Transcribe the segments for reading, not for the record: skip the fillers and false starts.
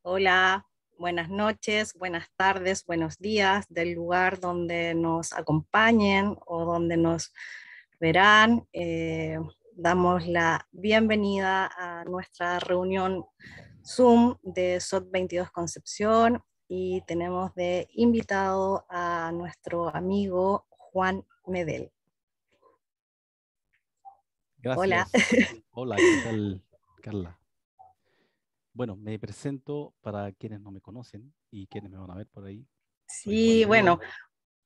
Hola, buenas noches, buenas tardes, buenos días del lugar donde nos acompañen o donde nos verán. Damos la bienvenida a nuestra reunión Zoom de SOT 22 Concepción y tenemos de invitado a nuestro amigo Juan Medel. Hola. Gracias. Hola, ¿qué tal, Carla? Bueno, me presento para quienes no me conocen y quienes me van a ver por ahí. Soy Juan Sí, bueno, Medel.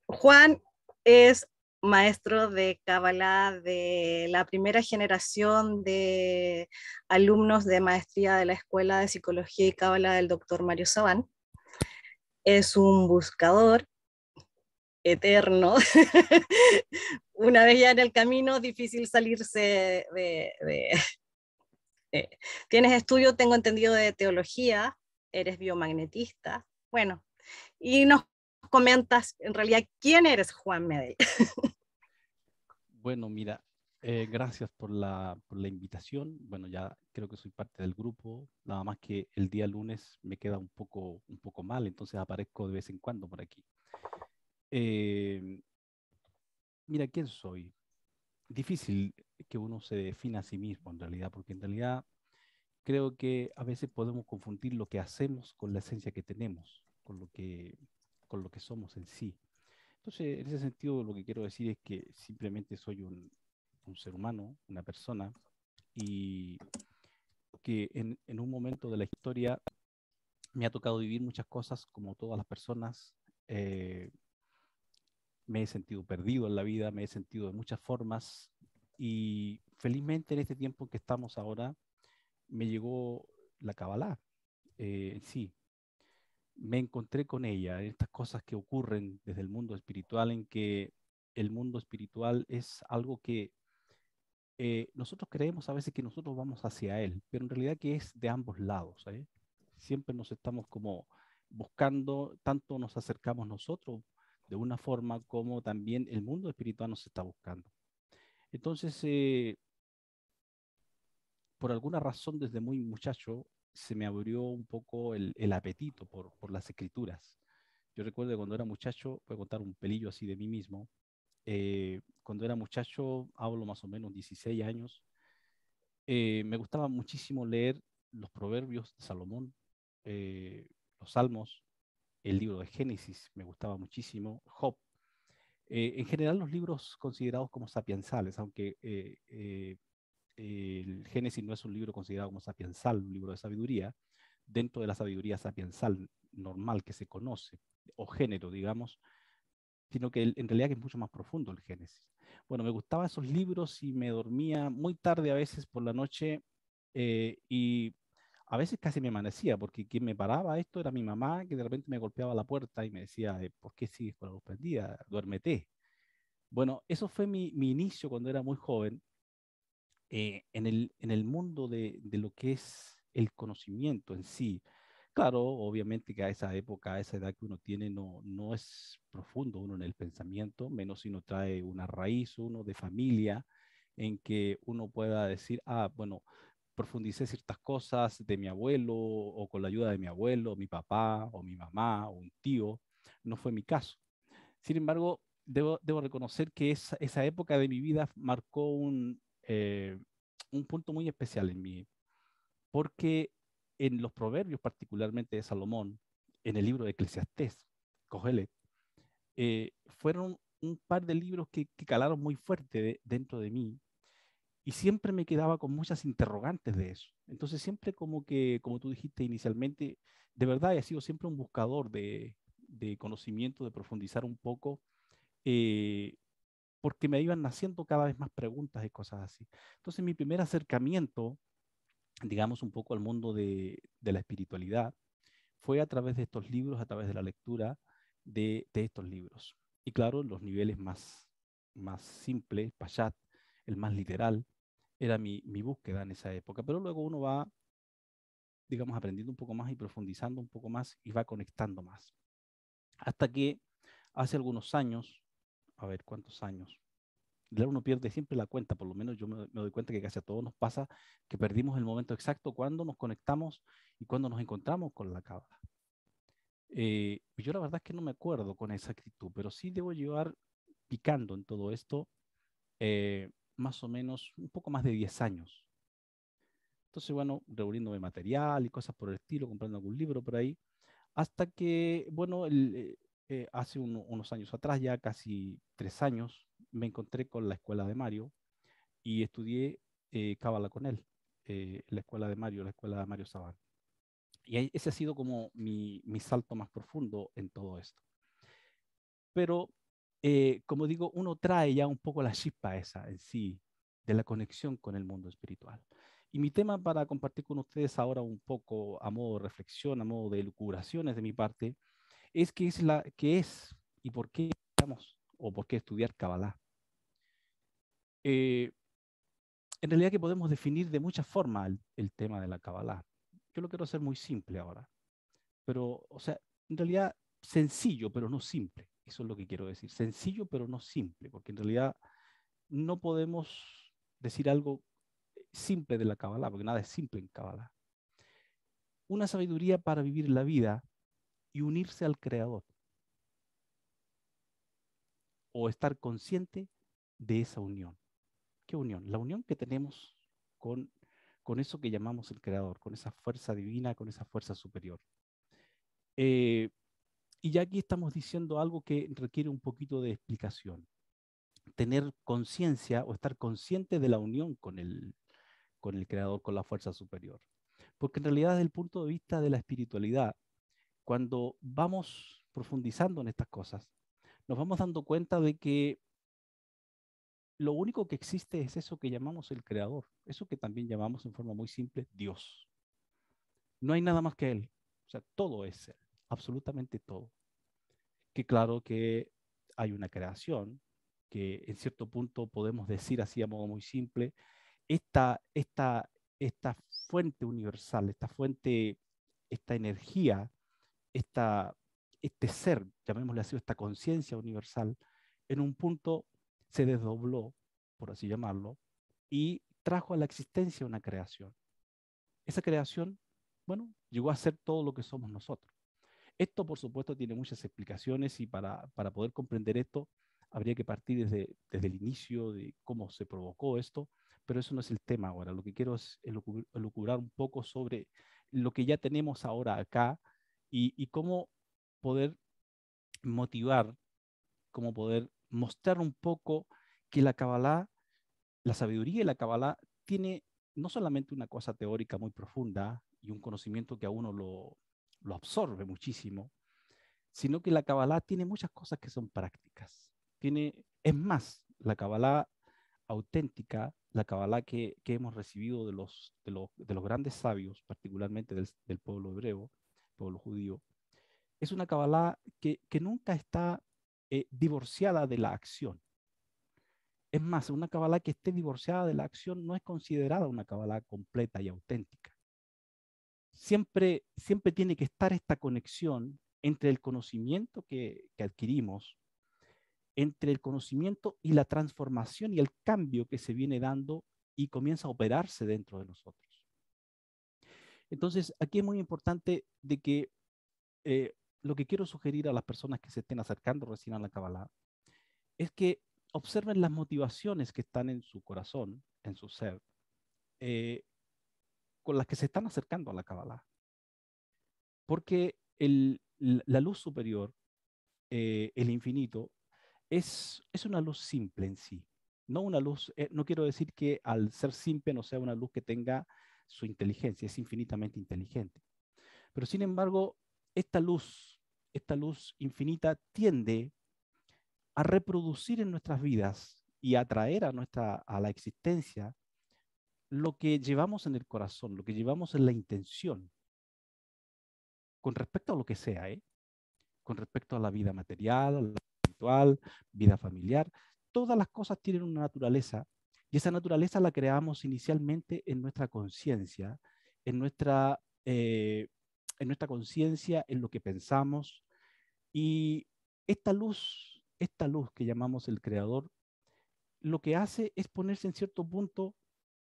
Juan es maestro de Cábala de la primera generación de alumnos de maestría de la Escuela de Psicología y Cábala del doctor Mario Sabán. Es un buscador eterno. Una vez ya en el camino, difícil salirse de. Tienes estudio, tengo entendido, de teología, eres biomagnetista. Bueno, y nos comentas en realidad quién eres, Juan Medel. Bueno, mira, gracias por la invitación. Bueno, ya creo que soy parte del grupo, nada más que el día lunes me queda un poco mal, entonces aparezco de vez en cuando por aquí. Eh, Mira, ¿quién soy? Difícil que uno se defina a sí mismo en realidad, porque en realidad creo que a veces podemos confundir lo que hacemos con la esencia que tenemos, con lo que somos en sí. Entonces, en ese sentido, lo que quiero decir es que simplemente soy un ser humano, una persona, y que en un momento de la historia me ha tocado vivir muchas cosas como todas las personas. eh, Me he sentido perdido en la vida, me he sentido de muchas formas, y felizmente en este tiempo en que estamos ahora me llegó la Kabbalah en sí. Me encontré con ella, en estas cosas que ocurren desde el mundo espiritual, en que el mundo espiritual es algo que nosotros creemos a veces que nosotros vamos hacia él, pero en realidad que es de ambos lados, ¿eh? Siempre nos estamos como buscando, tanto nos acercamos nosotros de una forma como también el mundo espiritual nos está buscando. Entonces, por alguna razón, desde muy muchacho, se me abrió un poco el apetito por las escrituras. Yo recuerdo que cuando era muchacho, voy a contar un pelillo así de mí mismo. Cuando era muchacho, hablo más o menos 16 años, me gustaba muchísimo leer los proverbios de Salomón, eh, los salmos, el libro de Génesis, me gustaba muchísimo, Job. En general, los libros considerados como sapiensales, aunque el Génesis no es un libro considerado como sapiensal, un libro de sabiduría, dentro de la sabiduría sapiensal normal que se conoce, o género, digamos, sino que en realidad que es mucho más profundo el Génesis. Bueno, me gustaban esos libros y me dormía muy tarde a veces por la noche, y a veces casi me amanecía, porque quien me paraba esto era mi mamá, que de repente me golpeaba la puerta y me decía, ¿por qué sigues con la luz prendida? Duérmete. Bueno, eso fue mi inicio cuando era muy joven, en el mundo de lo que es el conocimiento en sí. Claro, obviamente que a esa época, a esa edad que uno tiene, no es profundo uno en el pensamiento, menos si uno trae una raíz, uno de familia, en que uno pueda decir, bueno, profundicé ciertas cosas de mi abuelo o con la ayuda de mi abuelo, mi papá o mi mamá o un tío. No fue mi caso. Sin embargo, debo reconocer que esa época de mi vida marcó un punto muy especial en mí, porque en los proverbios, particularmente de Salomón, en el libro de Eclesiastés, Cogelet, fueron un par de libros que calaron muy fuerte dentro de mí, y siempre me quedaba con muchas interrogantes de eso. Entonces siempre como que, como tú dijiste inicialmente, de verdad he sido siempre un buscador de conocimiento, de profundizar un poco, eh, porque me iban naciendo cada vez más preguntas y cosas así. Entonces mi primer acercamiento, digamos, un poco al mundo de la espiritualidad, fue a través de estos libros, a través de la lectura de estos libros. Y claro, los niveles más simples, Payat, el más literal, era mi búsqueda en esa época. Pero luego uno va, digamos, aprendiendo un poco más y profundizando un poco más y va conectando más. Hasta que hace algunos años, a ver cuántos años, uno pierde siempre la cuenta, por lo menos yo me doy cuenta que casi a todos nos pasa que perdimos el momento exacto cuando nos conectamos y cuando nos encontramos con la cábala. Yo la verdad es que no me acuerdo con exactitud, pero sí debo llevar picando en todo esto más o menos un poco más de 10 años. Entonces, bueno, reuniéndome material y cosas por el estilo, comprando algún libro por ahí, hasta que, bueno, hace unos años atrás, ya casi 3 años, me encontré con la escuela de Mario y estudié Cábala con él, la escuela de Mario, la escuela de Mario Sabán. Y ese ha sido como mi salto más profundo en todo esto. Pero, como digo, uno trae ya un poco la chispa esa en sí, de la conexión con el mundo espiritual. Y mi tema para compartir con ustedes ahora un poco a modo de reflexión, a modo de elucubraciones de mi parte, es qué es y por qué, digamos, o por qué estudiar Kabbalah. Eh, en realidad que podemos definir de muchas formas el tema de la Kabbalah. Yo lo quiero hacer muy simple ahora, pero, o sea, en realidad sencillo, pero no simple. Eso es lo que quiero decir. Sencillo, pero no simple, porque en realidad no podemos decir algo simple de la Kabbalah, porque nada es simple en Kabbalah. Una sabiduría para vivir la vida y unirse al Creador, o estar consciente de esa unión. ¿Qué unión? La unión que tenemos con, con eso que llamamos el Creador, con esa fuerza divina, con esa fuerza superior. Eh, y ya aquí estamos diciendo algo que requiere un poquito de explicación. Tener conciencia o estar consciente de la unión con el Creador, con la fuerza superior. Porque en realidad desde el punto de vista de la espiritualidad, cuando vamos profundizando en estas cosas, nos vamos dando cuenta de que lo único que existe es eso que llamamos el Creador, eso que también llamamos en forma muy simple Dios. No hay nada más que Él. O sea, todo es Él, absolutamente todo. Que claro que hay una creación, que en cierto punto podemos decir así a modo muy simple, esta, esta, esta fuente universal, esta fuente, esta energía, esta, este ser, llamémosle así, esta conciencia universal, en un punto se desdobló, por así llamarlo, y trajo a la existencia una creación. Esa creación, bueno, llegó a ser todo lo que somos nosotros. Esto, por supuesto, tiene muchas explicaciones y para poder comprender esto, habría que partir desde el inicio de cómo se provocó esto, pero eso no es el tema ahora. Lo que quiero es elucubrar un poco sobre lo que ya tenemos ahora acá y cómo poder motivar, cómo poder mostrar un poco que la Kabbalah, la sabiduría de la Kabbalah tiene no solamente una cosa teórica muy profunda y un conocimiento que a uno lo absorbe muchísimo, sino que la Kabbalah tiene muchas cosas que son prácticas. Es más, la Kabbalah auténtica, la Kabbalah que hemos recibido de los grandes sabios, particularmente del pueblo hebreo, pueblo judío, es una Kabbalah que nunca está divorciada de la acción. Es más, una Kabbalah que esté divorciada de la acción no es considerada una Kabbalah completa y auténtica. Siempre tiene que estar esta conexión entre el conocimiento que adquirimos, entre el conocimiento y la transformación y el cambio que se viene dando y comienza a operarse dentro de nosotros. Entonces, aquí es muy importante de que lo que quiero sugerir a las personas que se estén acercando recién a la Kabbalah es que observen las motivaciones que están en su corazón, en su ser, eh, con las que se están acercando a la Kabbalah. Porque la luz superior, el infinito, es una luz simple en sí. No una luz, no quiero decir que al ser simple no sea una luz que tenga su inteligencia, es infinitamente inteligente. Pero sin embargo, esta luz infinita tiende a reproducir en nuestras vidas y a traer a la existencia lo que llevamos en el corazón, lo que llevamos en la intención, con respecto a lo que sea, ¿eh? Con respecto a la vida material, a la vida espiritual, vida familiar. Todas las cosas tienen una naturaleza y esa naturaleza la creamos inicialmente en nuestra conciencia, en nuestra, eh, en nuestra conciencia, en lo que pensamos. Y esta luz que llamamos el creador, lo que hace es ponerse en cierto punto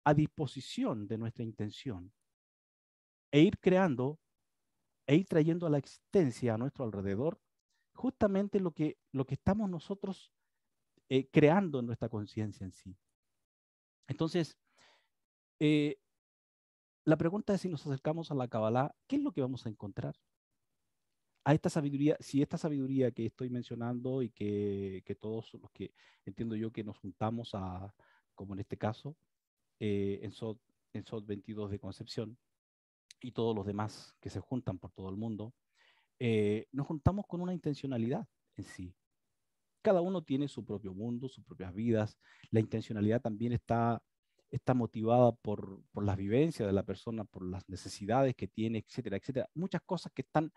a disposición de nuestra intención e ir creando e ir trayendo a la existencia a nuestro alrededor justamente lo que estamos nosotros creando en nuestra conciencia en sí. Entonces, eh, la pregunta es si nos acercamos a la Kabbalah, ¿qué es lo que vamos a encontrar? A esta sabiduría, si esta sabiduría que estoy mencionando y que todos los que entiendo yo que nos juntamos a, como en este caso, en SOT 22 de Concepción y todos los demás que se juntan por todo el mundo, nos juntamos con una intencionalidad en sí. Cada uno tiene su propio mundo, sus propias vidas. La intencionalidad también está motivada por las vivencias de la persona, por las necesidades que tiene, etcétera, etcétera. Muchas cosas que están,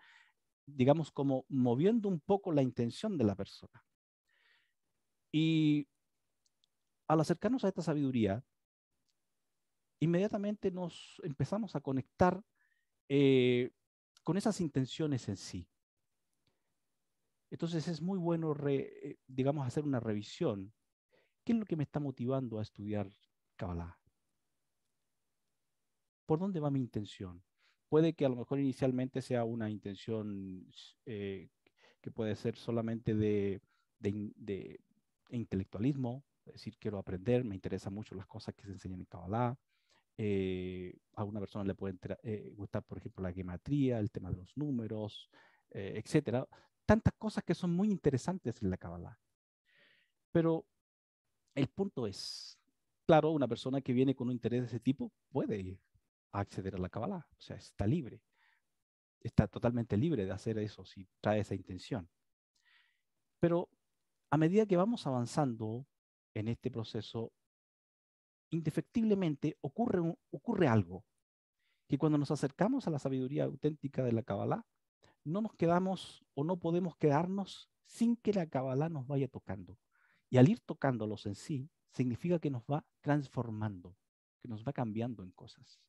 digamos, como moviendo un poco la intención de la persona. Y al acercarnos a esta sabiduría, inmediatamente nos empezamos a conectar eh, con esas intenciones en sí. Entonces es muy bueno, digamos, hacer una revisión. ¿Qué es lo que me está motivando a estudiar Kabbalah? ¿Por dónde va mi intención? Puede que a lo mejor inicialmente sea una intención que puede ser solamente de intelectualismo, es decir, quiero aprender, me interesan mucho las cosas que se enseñan en Kabbalah. A una persona le puede gustar, por ejemplo, la gematría, el tema de los números, etcétera. Tantas cosas que son muy interesantes en la Kabbalah. Pero el punto es, claro, una persona que viene con un interés de ese tipo puede acceder a la Kabbalah, o sea, está libre, está totalmente libre de hacer eso si trae esa intención. Pero a medida que vamos avanzando en este proceso, indefectiblemente ocurre algo, que cuando nos acercamos a la sabiduría auténtica de la Kabbalah, no nos quedamos o no podemos quedarnos sin que la Kabbalah nos vaya tocando. Y al ir tocándolos en sí, significa que nos va transformando, que nos va cambiando en cosas.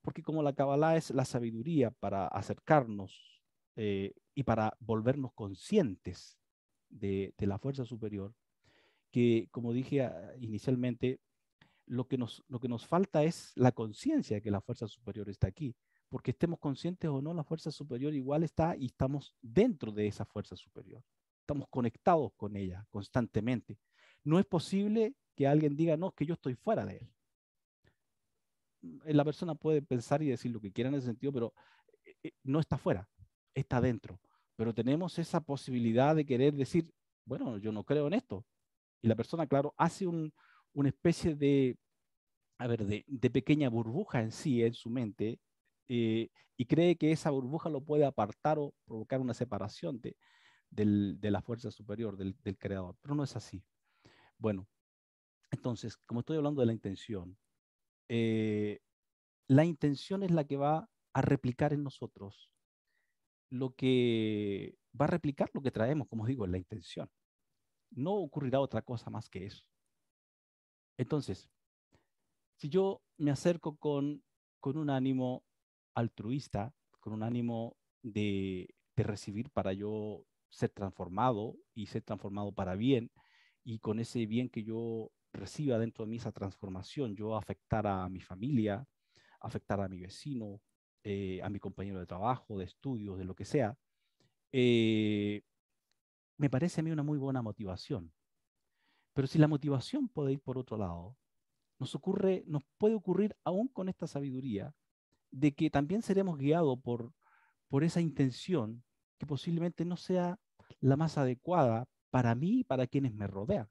Porque como la Kabbalah es la sabiduría para acercarnos y para volvernos conscientes de la fuerza superior, que como dije inicialmente, lo que nos falta es la conciencia de que la fuerza superior está aquí. Porque estemos conscientes o no, la fuerza superior igual está y estamos dentro de esa fuerza superior. Estamos conectados con ella constantemente. No es posible que alguien diga, no, que yo estoy fuera de él. La persona puede pensar y decir lo que quiera en ese sentido, pero no está fuera, está dentro. Pero tenemos esa posibilidad de querer decir, bueno, yo no creo en esto. Y la persona, claro, hace una especie de, a ver, de pequeña burbuja en sí, en su mente, y cree que esa burbuja lo puede apartar o provocar una separación de la fuerza superior, del creador. Pero no es así. Bueno, entonces, como estoy hablando de eh, la intención es la que va a replicar en nosotros lo que va a replicar lo que traemos, como digo, en la intención. No ocurrirá otra cosa más que eso. Entonces, si yo me acerco con un ánimo altruista, con un ánimo de recibir para yo ser transformado y ser transformado para bien, y con ese bien que yo reciba dentro de mí, esa transformación, yo afectar a mi familia, afectar a mi vecino, a mi compañero de trabajo, de estudios, de lo que sea, eh, me parece a mí una muy buena motivación. Pero si la motivación puede ir por otro lado, nos puede ocurrir aún con esta sabiduría de que también seremos guiados por esa intención que posiblemente no sea la más adecuada para mí y para quienes me rodean,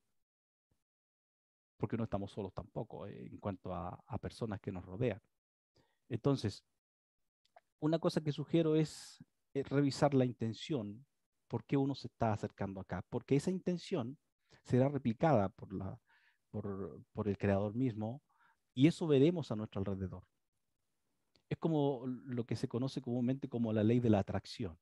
porque no estamos solos tampoco en cuanto a personas que nos rodean. Entonces, una cosa que sugiero es revisar la intención, por qué uno se está acercando acá, porque esa intención será replicada por el creador mismo y eso veremos a nuestro alrededor. Es como lo que se conoce comúnmente como la ley de la atracción.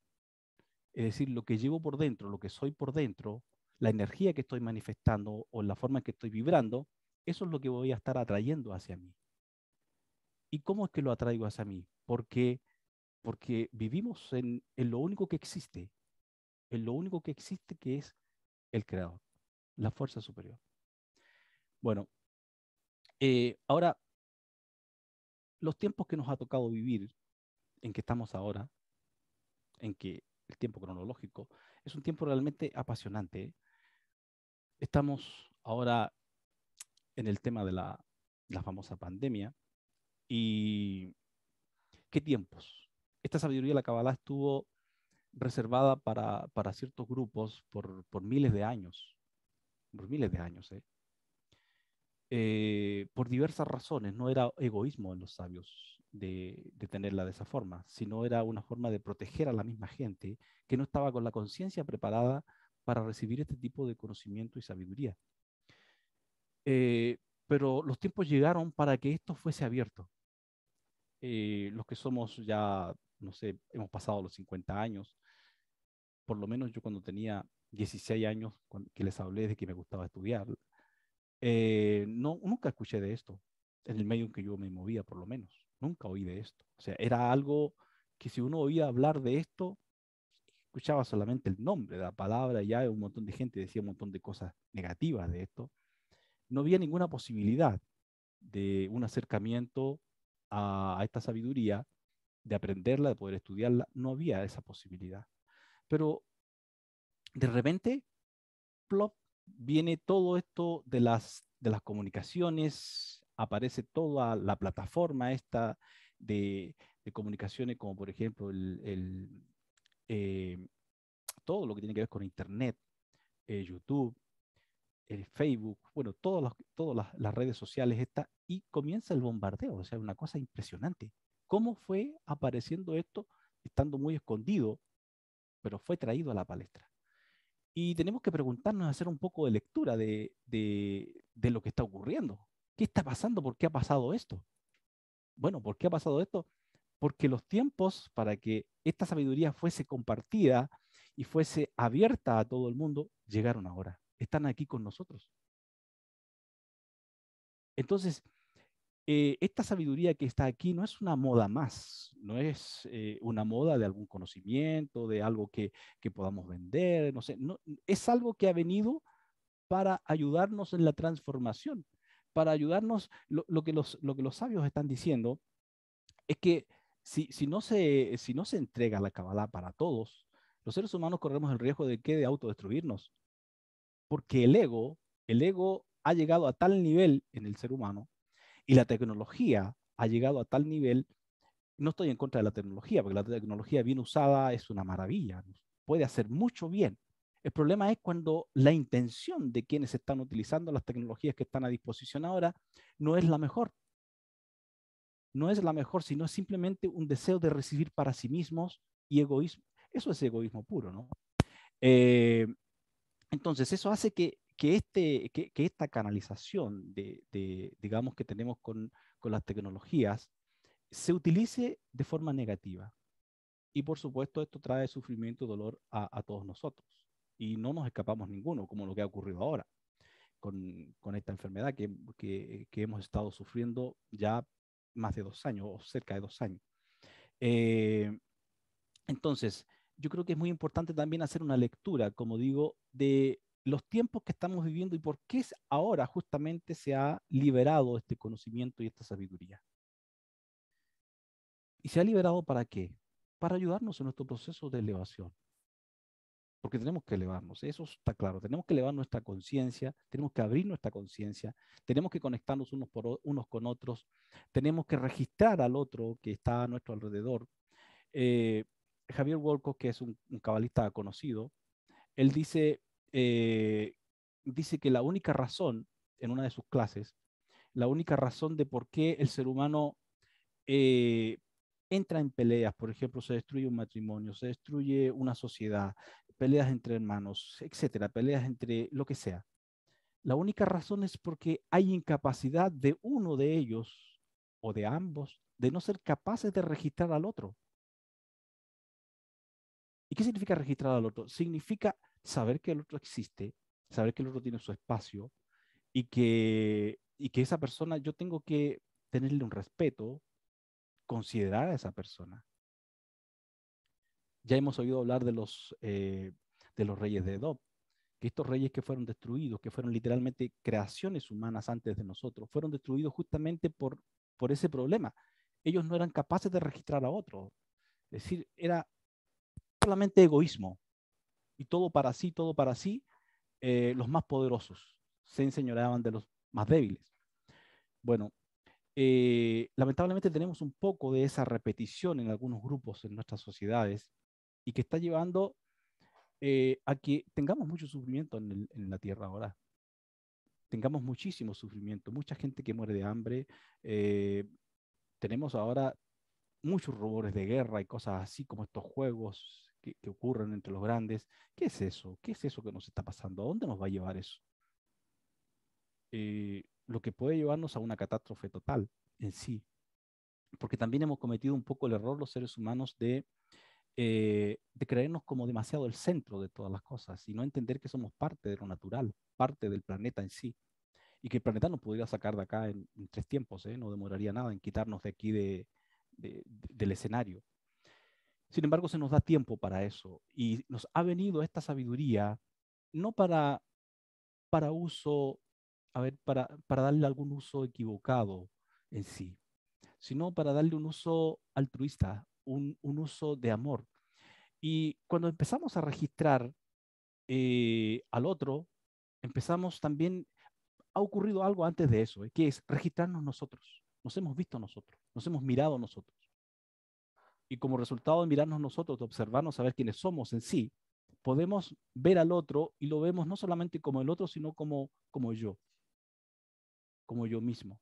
Es decir, lo que llevo por dentro, lo que soy por dentro, la energía que estoy manifestando o la forma en que estoy vibrando, eso es lo que voy a estar atrayendo hacia mí. ¿Y cómo es que lo atraigo hacia mí? Porque vivimos en lo único que existe, en lo único que existe que es el creador. la fuerza superior. Bueno, ahora, los tiempos que nos ha tocado vivir, en que estamos ahora, en que el tiempo cronológico, es un tiempo realmente apasionante, ¿eh? Estamos ahora en el tema de la famosa pandemia. ¿Y qué tiempos? Esta sabiduría de la Kabbalah estuvo reservada para ciertos grupos por miles de años, por miles de años, ¿eh? Por diversas razones. No era egoísmo en los sabios de tenerla de esa forma, sino era una forma de proteger a la misma gente que no estaba con la conciencia preparada para recibir este tipo de conocimiento y sabiduría. Eh, pero los tiempos llegaron para que esto fuese abierto. Los que somos ya, no sé, hemos pasado los 50 años, por lo menos yo cuando tenía 16 años, que les hablé de que me gustaba estudiar, no, nunca escuché de esto, en el medio en que yo me movía por lo menos, nunca oí de esto. O sea, era algo que si uno oía hablar de esto, escuchaba solamente el nombre de la palabra, y ya un montón de gente decía un montón de cosas negativas de esto. No había ninguna posibilidad de un acercamiento a esta sabiduría, de aprenderla, de poder estudiarla, no había esa posibilidad. Pero de repente, plop, viene todo esto de las comunicaciones, aparece toda la plataforma esta de comunicaciones, como por ejemplo eh, todo lo que tiene que ver con Internet, YouTube, Facebook, bueno, todas las redes sociales y comienza el bombardeo, o sea, una cosa impresionante. ¿Cómo fue apareciendo esto estando muy escondido, pero fue traído a la palestra? Y tenemos que preguntarnos, hacer un poco de lectura de lo que está ocurriendo. ¿Qué está pasando? ¿Por qué ha pasado esto? Bueno, ¿por qué ha pasado esto? Porque los tiempos para que esta sabiduría fuese compartida y fuese abierta a todo el mundo llegaron ahora. Están aquí con nosotros. Entonces, esta sabiduría que está aquí no es una moda más, no es una moda de algún conocimiento, de algo que podamos vender, no sé, no, es algo que ha venido para ayudarnos en la transformación, para ayudarnos, lo que los sabios están diciendo es que si no se entrega la Kabbalah para todos, los seres humanos corremos el riesgo de de autodestruirnos, porque el ego ha llegado a tal nivel en el ser humano y la tecnología ha llegado a tal nivel. No estoy en contra de la tecnología, porque la tecnología bien usada es una maravilla, puede hacer mucho bien. El problema es cuando la intención de quienes están utilizando las tecnologías que están a disposición ahora no es la mejor. No es la mejor, sino es simplemente un deseo de recibir para sí mismos y egoísmo. Eso es egoísmo puro, ¿no? Eh, entonces, eso hace que esta canalización digamos, que tenemos con las tecnologías se utilice de forma negativa. Y por supuesto, esto trae sufrimiento y dolor a todos nosotros. Y no nos escapamos ninguno, como lo que ha ocurrido ahora con esta enfermedad que hemos estado sufriendo ya más de 2 años o cerca de 2 años. Eh, entonces, yo creo que es muy importante también hacer una lectura, como digo, de los tiempos que estamos viviendo y por qué ahora justamente se ha liberado este conocimiento y esta sabiduría. ¿Y se ha liberado para qué? Para ayudarnos en nuestro proceso de elevación. Porque tenemos que elevarnos, eso está claro. Tenemos que elevar nuestra conciencia, tenemos que abrir nuestra conciencia, tenemos que conectarnos unos con otros, tenemos que registrar al otro que está a nuestro alrededor. Eh, Javier Wolkoff, que es un cabalista conocido, él dice que la única razón, en una de sus clases, la única razón de por qué el ser humano eh, entra en peleas, por ejemplo, se destruye un matrimonio, se destruye una sociedad, peleas entre hermanos, etcétera, peleas entre lo que sea. La única razón es porque hay incapacidad de uno de ellos o de ambos de no ser capaces de registrar al otro. ¿Y qué significa registrar al otro? Significa saber que el otro existe, saber que el otro tiene su espacio y que esa persona yo tengo que tenerle un respeto, considerar a esa persona. Ya hemos oído hablar de los reyes de Edom. que estos reyes que fueron destruidos, que fueron literalmente creaciones humanas antes de nosotros, fueron destruidos justamente por ese problema. Ellos no eran capaces de registrar a otros. Es decir, era solamente egoísmo y todo para sí, los más poderosos se enseñoreaban de los más débiles. Bueno, lamentablemente tenemos un poco de esa repetición en algunos grupos en nuestras sociedades y que está llevando a que tengamos mucho sufrimiento en la tierra ahora. Tengamos muchísimo sufrimiento, mucha gente que muere de hambre. eh, Tenemos ahora muchos rumores de guerra y cosas así como estos juegos que ocurren entre los grandes. ¿Qué es eso? ¿Qué es eso que nos está pasando? ¿A dónde nos va a llevar eso? Lo que puede llevarnos a una catástrofe total en sí, porque también hemos cometido un poco el error los seres humanos de creernos como demasiado el centro de todas las cosas y no entender que somos parte de lo natural, parte del planeta en sí, y que el planeta nos podría sacar de acá en 3 tiempos, ¿eh? No demoraría nada en quitarnos de aquí del escenario. Sin embargo, se nos da tiempo para eso y nos ha venido esta sabiduría no para uso, a ver, para darle algún uso equivocado en sí, sino para darle un uso altruista, un uso de amor. Y cuando empezamos a registrar al otro, empezamos también, ha ocurrido algo antes de eso, que es registrarnos nosotros. Nos hemos visto nosotros, nos hemos mirado nosotros. Y como resultado de mirarnos nosotros, de observarnos, saber quiénes somos en sí, podemos ver al otro y lo vemos no solamente como el otro, sino como yo mismo.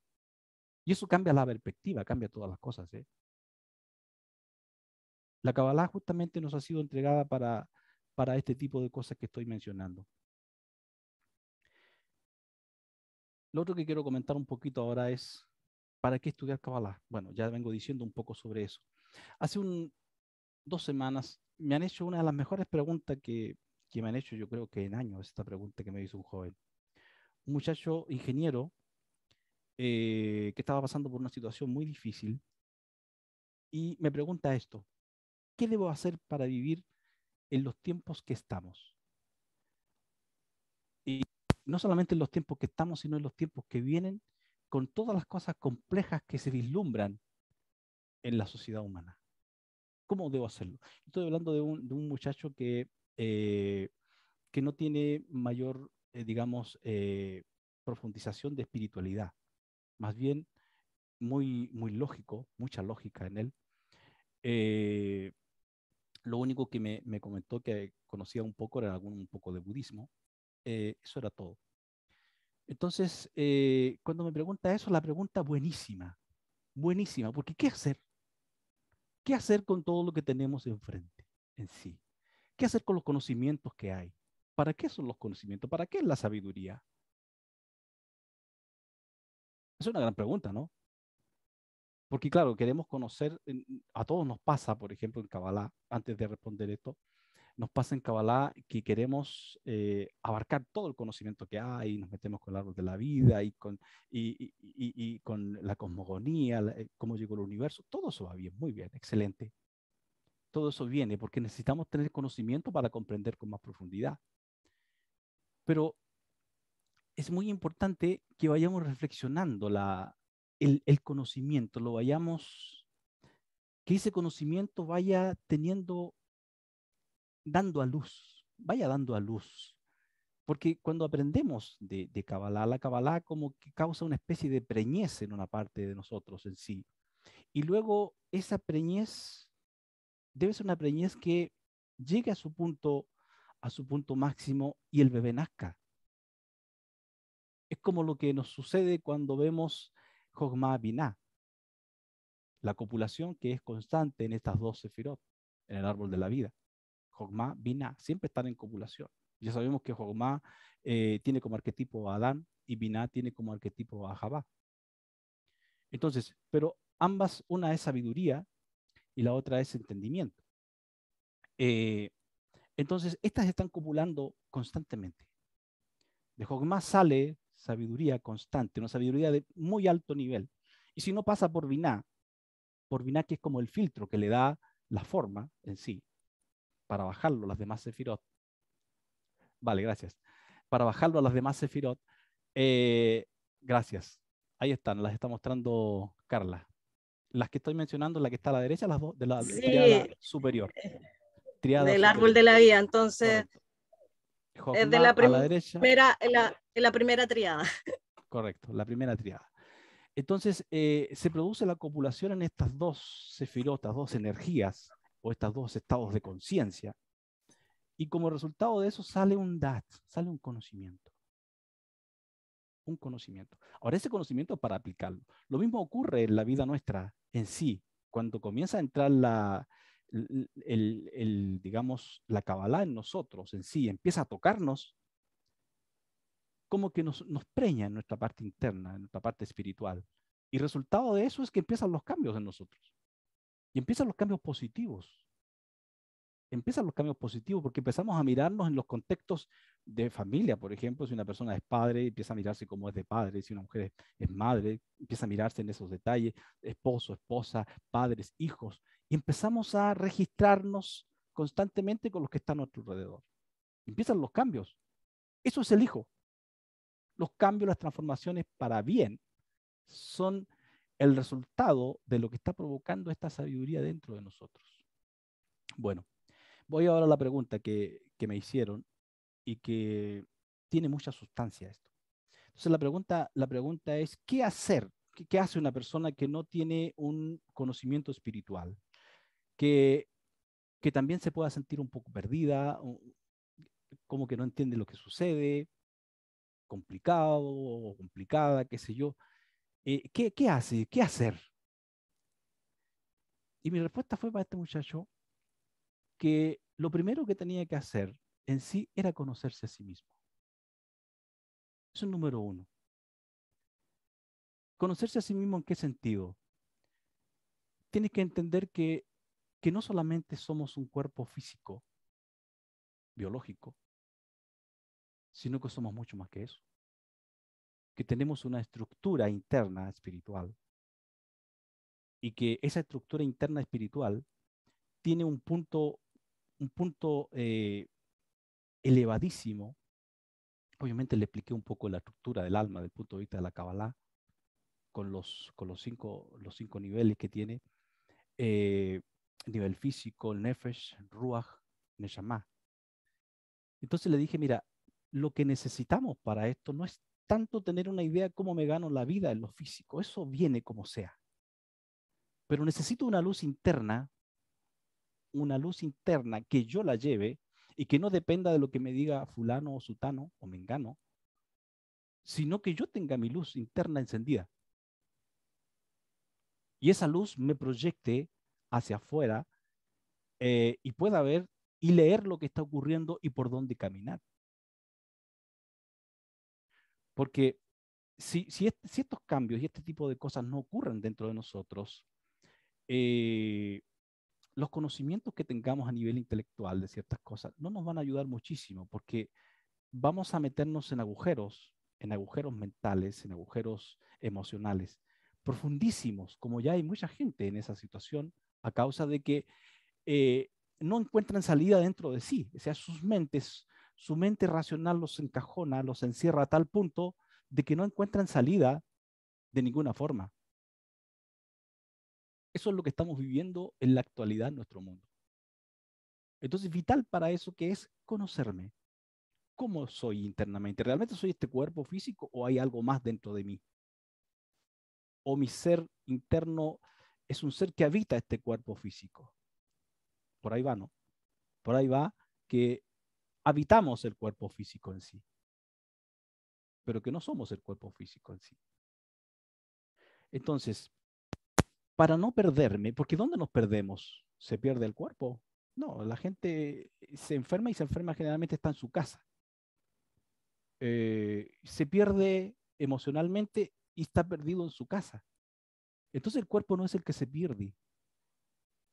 Y eso cambia la perspectiva, cambia todas las cosas, ¿eh? La Kabbalah justamente nos ha sido entregada para este tipo de cosas que estoy mencionando. Lo otro que quiero comentar un poquito ahora es, ¿para qué estudiar Kabbalah? Bueno, ya vengo diciendo un poco sobre eso. Hace 2 semanas me han hecho una de las mejores preguntas que me han hecho, yo creo que en años, esta pregunta que me hizo un joven. Un muchacho ingeniero que estaba pasando por una situación muy difícil y me pregunta esto: ¿qué debo hacer para vivir en los tiempos que estamos? Y no solamente en los tiempos que estamos, sino en los tiempos que vienen, con todas las cosas complejas que se vislumbran en la sociedad humana. ¿Cómo debo hacerlo? Estoy hablando de un muchacho eh, que no tiene mayor, digamos, profundización de espiritualidad. Más bien, muy, muy lógico, mucha lógica en él. Eh, lo único que me comentó que conocía un poco era un poco de budismo. Eso era todo. Entonces, cuando me pregunta eso, la pregunta buenísima, buenísima, porque ¿qué hacer? ¿Qué hacer con todo lo que tenemos enfrente en sí? ¿Qué hacer con los conocimientos que hay? ¿Para qué son los conocimientos? ¿Para qué es la sabiduría? Es una gran pregunta, ¿no? Porque claro, queremos conocer, a todos nos pasa, por ejemplo, en Kabbalah, antes de responder esto, nos pasa en Kabbalah que queremos abarcar todo el conocimiento que hay, nos metemos con el árbol de la vida y con la cosmogonía, cómo llegó el universo, todo eso va bien, muy bien, excelente. Todo eso viene porque necesitamos tener conocimiento para comprender con más profundidad. Pero es muy importante que vayamos reflexionando el conocimiento, que ese conocimiento vaya dando a luz, vaya dando a luz. Porque cuando aprendemos de Kabbalah, la Kabbalah como que causa una especie de preñez en una parte de nosotros en sí. Y luego esa preñez debe ser una preñez que llegue a su punto máximo y el bebé nazca. Es como lo que nos sucede cuando vemos Jogma Binah, la copulación que es constante en estas dos sefirot, en el árbol de la vida. Jogma Binah, siempre están en copulación. Ya sabemos que Jogma tiene como arquetipo a Adán y Binah tiene como arquetipo a Javá. Entonces, pero ambas, una es sabiduría y la otra es entendimiento. Eh, entonces, estas están copulando constantemente. De Jogma sale sabiduría constante, una sabiduría de muy alto nivel. Y si no pasa por Binah que es como el filtro que le da la forma en sí, para bajarlo las demás sefirot. Vale, gracias. para bajarlo a las demás sefirot. Gracias. Ahí están, las está mostrando Carla. Las que estoy mencionando, la que está a la derecha, las dos de la triada Sí, superior. Triada del árbol de superior. la vida, entonces Correcto. es de Jokma a la derecha. en la primera triada. Correcto, la primera triada. Entonces, se produce la copulación en estas dos sefirotas, dos energías, o estos dos estados de conciencia, y como resultado de eso sale un dat, sale un conocimiento. Un conocimiento. Ahora, ese conocimiento es para aplicarlo. Lo mismo ocurre en la vida nuestra en sí. Cuando comienza a entrar digamos, la Kabbalah en nosotros en sí, empieza a tocarnos, como que nos preña en nuestra parte interna, en nuestra parte espiritual. Y resultado de eso es que empiezan los cambios en nosotros. Y empiezan los cambios positivos. Empiezan los cambios positivos porque empezamos a mirarnos en los contextos de familia. Por ejemplo, si una persona es padre, empieza a mirarse como es de padre. Si una mujer es madre, empieza a mirarse en esos detalles. Esposo, esposa, padres, hijos. Y empezamos a registrarnos constantemente con los que están a nuestro alrededor. Empiezan los cambios. Eso es el hijo. Los cambios, las transformaciones para bien son el resultado de lo que está provocando esta sabiduría dentro de nosotros. Bueno, voy ahora a la pregunta que me hicieron y que tiene mucha sustancia esto. Entonces la pregunta es, ¿qué hacer? ¿Qué hace una persona que no tiene un conocimiento espiritual? Que, que también se pueda sentir un poco perdida, como que no entiende lo que sucede, complicado o complicada, qué sé yo. ¿Qué hace? ¿Qué hacer? Y mi respuesta fue para este muchacho que lo primero que tenía que hacer en sí era conocerse a sí mismo. Eso es número uno. Conocerse a sí mismo, ¿en qué sentido? Tienes que entender que no solamente somos un cuerpo físico, biológico, sino que somos mucho más que eso. Que tenemos una estructura interna espiritual y que esa estructura interna espiritual tiene un punto elevadísimo. Obviamente le expliqué un poco la estructura del alma desde el punto de vista de la Kabbalah, con los cinco niveles que tiene, eh, nivel físico, el Nefesh, Ruach, Neshama. Entonces le dije, mira, lo que necesitamos para esto no es tanto tener una idea de cómo me gano la vida en lo físico, eso viene como sea, pero necesito una luz interna que yo la lleve y que no dependa de lo que me diga fulano o sutano o mengano, sino que yo tenga mi luz interna encendida. Y esa luz me proyecte hacia afuera y pueda ver y leer lo que está ocurriendo y por dónde caminar. Porque si estos cambios y este tipo de cosas no ocurren dentro de nosotros, eh, los conocimientos que tengamos a nivel intelectual de ciertas cosas no nos van a ayudar muchísimo porque vamos a meternos en agujeros mentales, en agujeros emocionales profundísimos, como ya hay mucha gente en esa situación a causa de que eh, no encuentran salida dentro de sí. O sea, su mente racional los encajona, los encierra a tal punto de que no encuentran salida de ninguna forma. Eso es lo que estamos viviendo en la actualidad en nuestro mundo. Entonces, vital para eso que es conocerme. ¿Cómo soy internamente? ¿Realmente soy este cuerpo físico o hay algo más dentro de mí? ¿O mi ser interno es un ser que habita este cuerpo físico? Por ahí va, ¿no? Por ahí va que habitamos el cuerpo físico en sí, pero que no somos el cuerpo físico en sí. Entonces, para no perderme, porque ¿dónde nos perdemos? ¿Se pierde el cuerpo? No, la gente se enferma y se enferma generalmente está en su casa. Se pierde emocionalmente y está perdido en su casa. Entonces el cuerpo no es el que se pierde,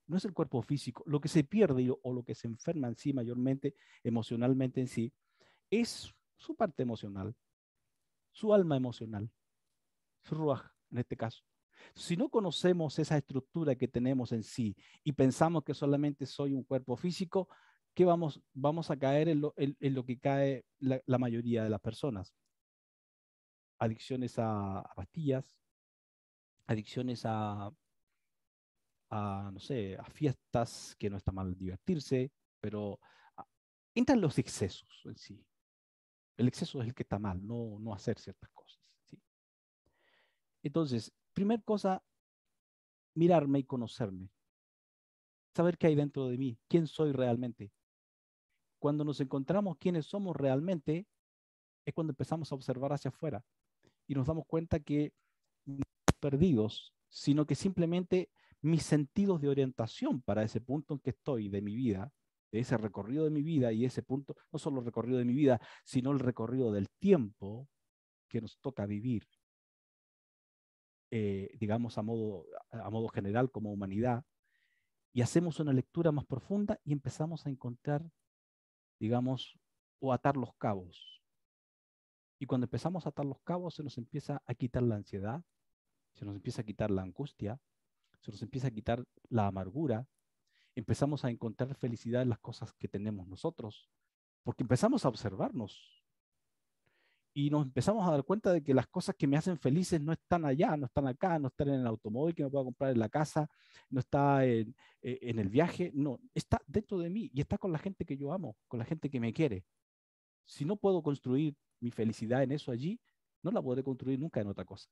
no es el cuerpo físico. Lo que se pierde o lo que se enferma en sí mayormente, emocionalmente en sí, es su parte emocional, su alma emocional, su ruaj en este caso. Si no conocemos esa estructura que tenemos en sí y pensamos que solamente soy un cuerpo físico, ¿qué vamos a caer en lo que cae la mayoría de las personas? Adicciones a pastillas, adicciones no sé, a fiestas, que no está mal divertirse, pero a- entran los excesos en sí. El exceso es el que está mal, no hacer ciertas cosas, ¿sí? Entonces, primer cosa, mirarme y conocerme, saber qué hay dentro de mí, quién soy realmente. Cuando nos encontramos quiénes somos realmente, es cuando empezamos a observar hacia afuera y nos damos cuenta que no estamos perdidos, sino que simplemente mis sentidos de orientación para ese punto en que estoy de mi vida, de ese recorrido de mi vida y ese punto, no solo el recorrido de mi vida, sino el recorrido del tiempo que nos toca vivir, digamos a modo general como humanidad, y hacemos una lectura más profunda y empezamos a encontrar, digamos, o atar los cabos. Y cuando empezamos a atar los cabos, se nos empieza a quitar la ansiedad, se nos empieza a quitar la angustia, se nos empieza a quitar la amargura, empezamos a encontrar felicidad en las cosas que tenemos nosotros, porque empezamos a observarnos y nos empezamos a dar cuenta de que las cosas que me hacen felices no están allá, no están acá, no están en el automóvil que me pueda comprar en la casa, no está en el viaje, no, está dentro de mí y está con la gente que yo amo, con la gente que me quiere. Si no puedo construir mi felicidad en eso allí, no la podré construir nunca en otra cosa.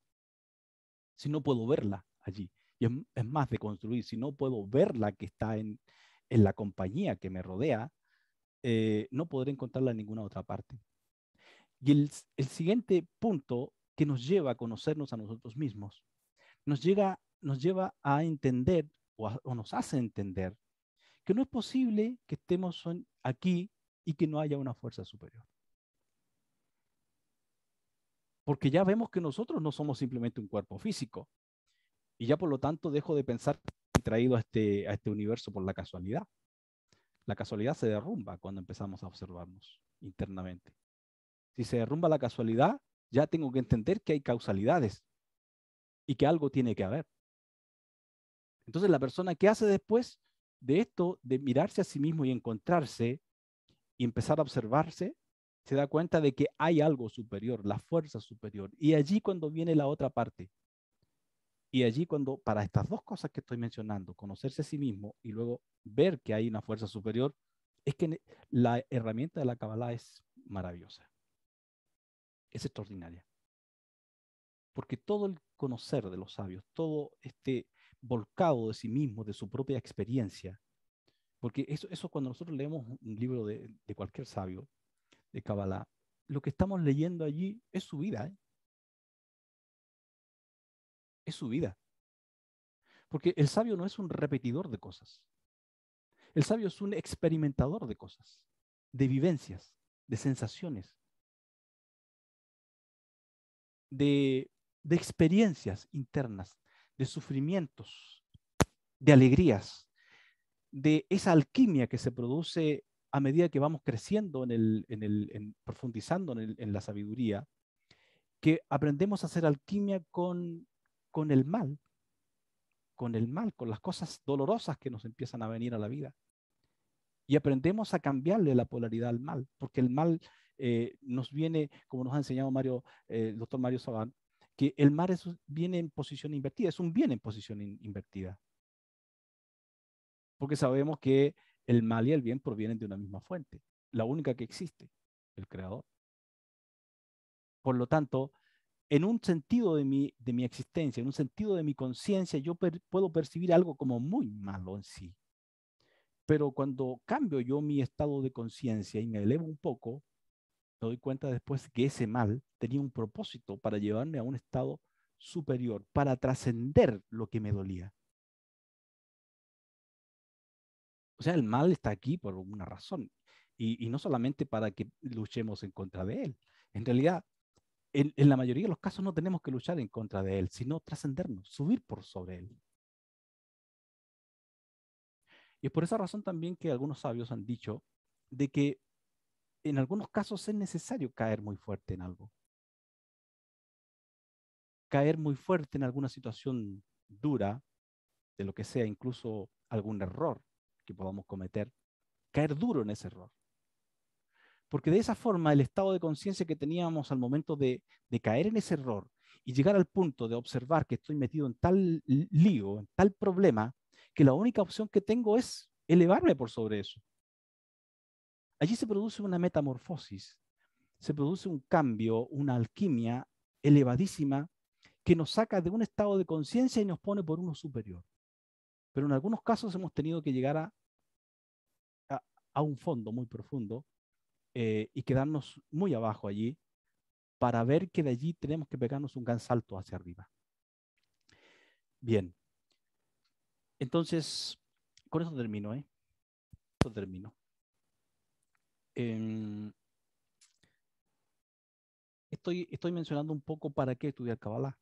Si no puedo verla allí, y es más de construir, si no puedo verla que está en la compañía que me rodea, no podré encontrarla en ninguna otra parte. Y el siguiente punto que nos lleva a conocernos a nosotros mismos, nos lleva a entender o nos hace entender que no es posible que estemos aquí y que no haya una fuerza superior. Porque ya vemos que nosotros no somos simplemente un cuerpo físico y ya por lo tanto dejo de pensar que estoy traído a este universo por la casualidad. La casualidad se derrumba cuando empezamos a observarnos internamente. Si se derrumba la casualidad, ya tengo que entender que hay causalidades y que algo tiene que haber. Entonces la persona que hace después de esto, de mirarse a sí mismo y encontrarse y empezar a observarse, se da cuenta de que hay algo superior, la fuerza superior. Y allí cuando viene la otra parte, y allí cuando, para estas dos cosas que estoy mencionando, conocerse a sí mismo y luego ver que hay una fuerza superior, es que la herramienta de la Kabbalah es maravillosa, es extraordinaria. Porque todo el conocer de los sabios, todo este volcado de sí mismo, de su propia experiencia, porque eso cuando nosotros leemos un libro de cualquier sabio, de Kabbalah, lo que estamos leyendo allí es su vida, ¿eh? Es su vida. Porque el sabio no es un repetidor de cosas. El sabio es un experimentador de cosas, de vivencias, de sensaciones, de, de experiencias internas, de sufrimientos, de alegrías, de esa alquimia que se produce a medida que vamos creciendo profundizando en la sabiduría, que aprendemos a hacer alquimia con el mal, con las cosas dolorosas que nos empiezan a venir a la vida. Y aprendemos a cambiarle la polaridad al mal, porque el mal nos viene, como nos ha enseñado el doctor Mario Sabán, que el mal viene en posición invertida, es un bien en posición invertida. Porque sabemos que el mal y el bien provienen de una misma fuente, la única que existe, el creador. Por lo tanto, en un sentido de mi existencia, en un sentido de mi conciencia, yo puedo percibir algo como muy malo en sí. Pero cuando cambio yo mi estado de conciencia y me elevo un poco, me doy cuenta después que ese mal tenía un propósito para llevarme a un estado superior, para trascender lo que me dolía. O sea, el mal está aquí por una razón y no solamente para que luchemos en contra de él. En realidad, en la mayoría de los casos no tenemos que luchar en contra de él, sino trascendernos, subir por sobre él. Y es por esa razón también que algunos sabios han dicho de que en algunos casos es necesario caer muy fuerte en algo, caer muy fuerte en alguna situación dura, de lo que sea, incluso algún error que podamos cometer, caer duro en ese error. Porque de esa forma el estado de conciencia que teníamos al momento de caer en ese error y llegar al punto de observar que estoy metido en tal lío, en tal problema, que la única opción que tengo es elevarme por sobre eso. Allí se produce una metamorfosis, se produce un cambio, una alquimia elevadísima que nos saca de un estado de conciencia y nos pone por uno superior. Pero en algunos casos hemos tenido que llegar a un fondo muy profundo y quedarnos muy abajo allí para ver que de allí tenemos que pegarnos un gran salto hacia arriba. Bien, entonces, con eso termino, ¿eh? Esto termino. Estoy mencionando un poco para qué estudiar Kabbalah.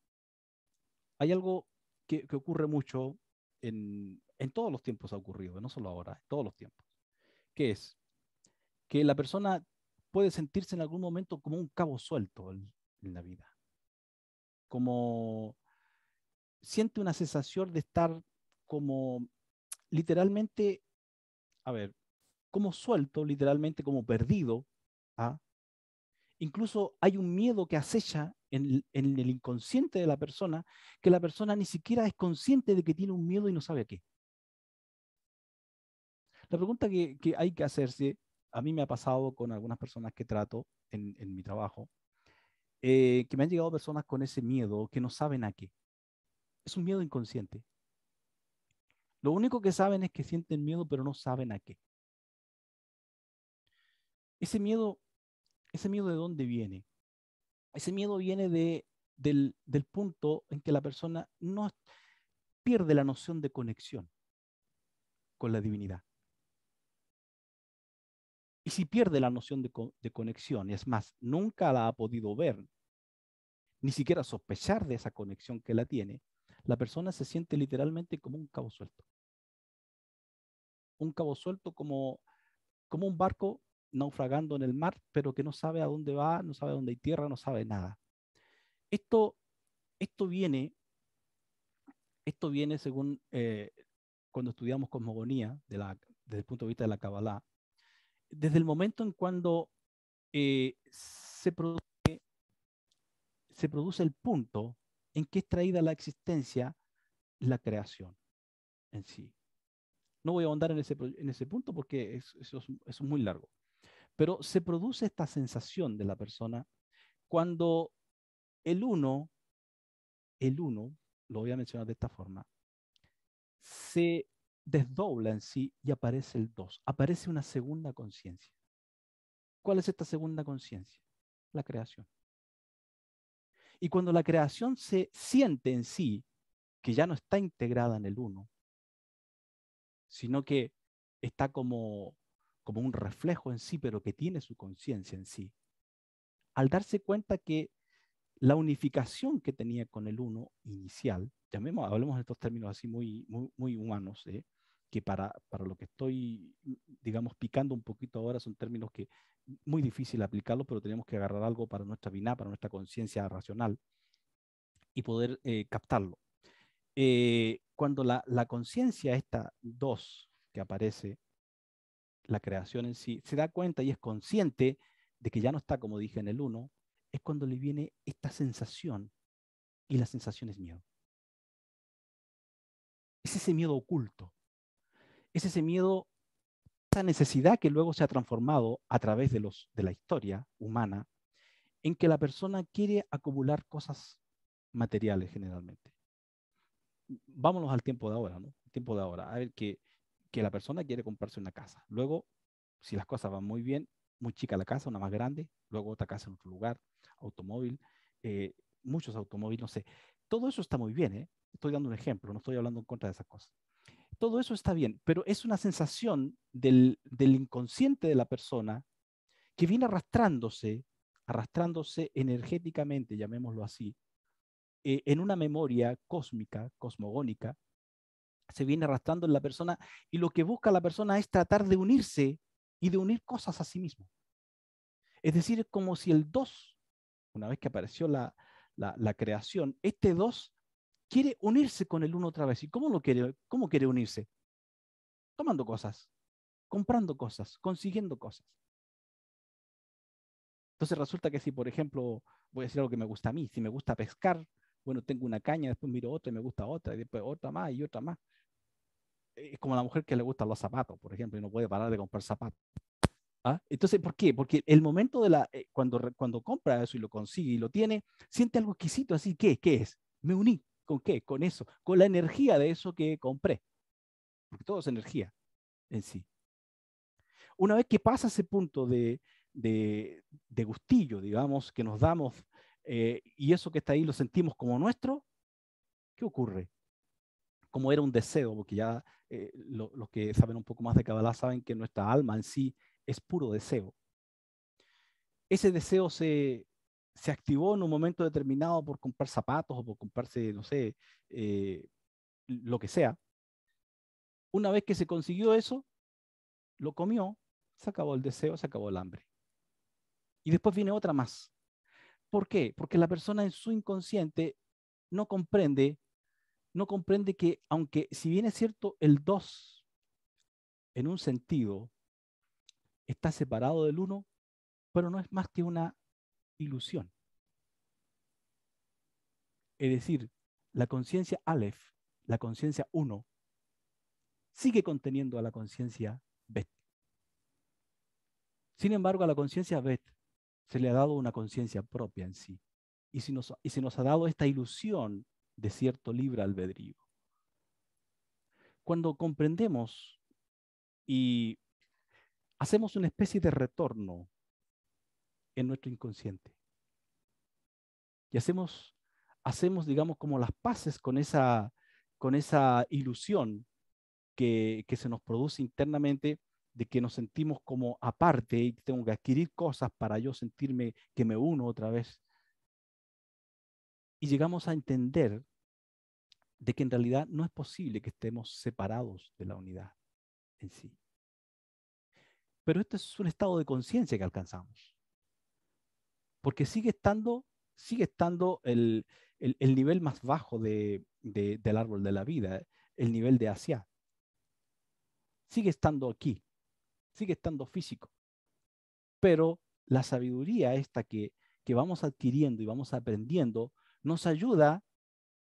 Hay algo que ocurre mucho en todos los tiempos ha ocurrido, no solo ahora, en todos los tiempos, que es que la persona puede sentirse en algún momento como un cabo suelto en la vida, como siente una sensación de estar como literalmente, a ver, como suelto, literalmente como perdido. ¿Ah? Incluso hay un miedo que acecha en el inconsciente de la persona, que la persona ni siquiera es consciente de que tiene un miedo y no sabe a qué. La pregunta que hay que hacerse, a mí me ha pasado con algunas personas que trato en mi trabajo, que me han llegado personas con ese miedo que no saben a qué. Es un miedo inconsciente. Lo único que saben es que sienten miedo, pero no saben a qué. Ese miedo, ese miedo ¿de dónde viene? Ese miedo viene del punto en que la persona no pierde la noción de conexión con la divinidad. Y si pierde la noción de conexión, y es más, nunca la ha podido ver, ni siquiera sospechar de esa conexión que la tiene, la persona se siente literalmente como un cabo suelto. Un cabo suelto como un barco naufragando en el mar, pero que no sabe a dónde va, no sabe dónde hay tierra, no sabe nada. Esto, esto viene, esto viene según cuando estudiamos cosmogonía desde el punto de vista de la Kabbalah, desde el momento en cuando se produce el punto en que es traída a la existencia la creación en sí. No voy a ahondar en ese punto porque eso es muy largo. Pero se produce esta sensación de la persona cuando el uno, lo voy a mencionar de esta forma, se desdobla en sí y aparece el dos. Aparece una segunda conciencia. ¿Cuál es esta segunda conciencia? La creación. Y cuando la creación se siente en sí, que ya no está integrada en el uno, sino que está como un reflejo en sí, pero que tiene su conciencia en sí, al darse cuenta que la unificación que tenía con el uno inicial, hablemos de estos términos así muy humanos, que para lo que estoy, digamos, picando un poquito ahora son términos que muy difícil aplicarlos, pero tenemos que agarrar algo para nuestra biná, para nuestra conciencia racional y poder captarlo. Cuando la conciencia, esta dos que aparece, la creación en sí, se da cuenta y es consciente de que ya no está, como dije, en el uno, es cuando le viene esta sensación, y la sensación es miedo. Es ese miedo oculto, es ese miedo, esa necesidad que luego se ha transformado a través de la historia humana, en que la persona quiere acumular cosas materiales generalmente. Vámonos al tiempo de ahora, ¿no? El tiempo de ahora, a ver que la persona quiere comprarse una casa. Luego, si las cosas van muy bien, muy chica la casa, una más grande, luego otra casa en otro lugar, automóvil, eh, muchos automóviles, no sé. Todo eso está muy bien, ¿eh? Estoy dando un ejemplo, no estoy hablando en contra de esas cosas. Todo eso está bien, pero es una sensación del inconsciente de la persona que viene arrastrándose energéticamente, llamémoslo así, en una memoria cósmica, cosmogónica, se viene arrastrando en la persona y lo que busca la persona es tratar de unirse y de unir cosas a sí mismo. Es decir, es como si el 2, una vez que apareció la creación, este 2 quiere unirse con el 1 otra vez. ¿Y cómo quiere unirse? Tomando cosas. comprando cosas, consiguiendo cosas. Entonces resulta que si, por ejemplo, voy a decir algo que me gusta a mí, si me gusta pescar, bueno, tengo una caña, después miro otra y me gusta otra, y después otra más y otra más. Es como la mujer que le gustan los zapatos, por ejemplo, y no puede parar de comprar zapatos. ¿Ah? Entonces, ¿por qué? Porque el momento de cuando compra eso y lo consigue y lo tiene, siente algo exquisito, así, ¿qué es? Me uní, ¿con qué? Con eso, con la energía de eso que compré, porque todo es energía en sí. Una vez que pasa ese punto de gustillo, digamos, que nos damos, y eso que está ahí lo sentimos como nuestro, ¿qué ocurre? Como era un deseo, porque ya los que saben un poco más de Kabbalah saben que nuestra alma en sí es puro deseo. Ese deseo se activó en un momento determinado por comprar zapatos o por comprarse, no sé, lo que sea. Una vez que se consiguió eso, lo comió, se acabó el deseo, se acabó el hambre. Y después viene otra más. ¿Por qué? Porque la persona en su inconsciente no comprende, no comprende que aunque si bien es cierto el dos en un sentido está separado del uno, pero no es más que una ilusión. Es decir, la conciencia Aleph, la conciencia uno, sigue conteniendo a la conciencia Bet. Sin embargo, a la conciencia Bet se le ha dado una conciencia propia en sí. Y se nos ha dado esta ilusión de cierto libre albedrío. Cuando comprendemos y hacemos una especie de retorno en nuestro inconsciente y hacemos digamos, como las paces con esa ilusión que se nos produce internamente de que nos sentimos como aparte y tengo que adquirir cosas para yo sentirme que me uno otra vez. Y llegamos a entender de que en realidad no es posible que estemos separados de la unidad en sí. Pero esto es un estado de conciencia que alcanzamos, porque sigue estando el nivel más bajo del árbol de la vida, el nivel de Asia. Sigue estando aquí, sigue estando físico, pero la sabiduría esta que vamos adquiriendo y vamos aprendiendo nos ayuda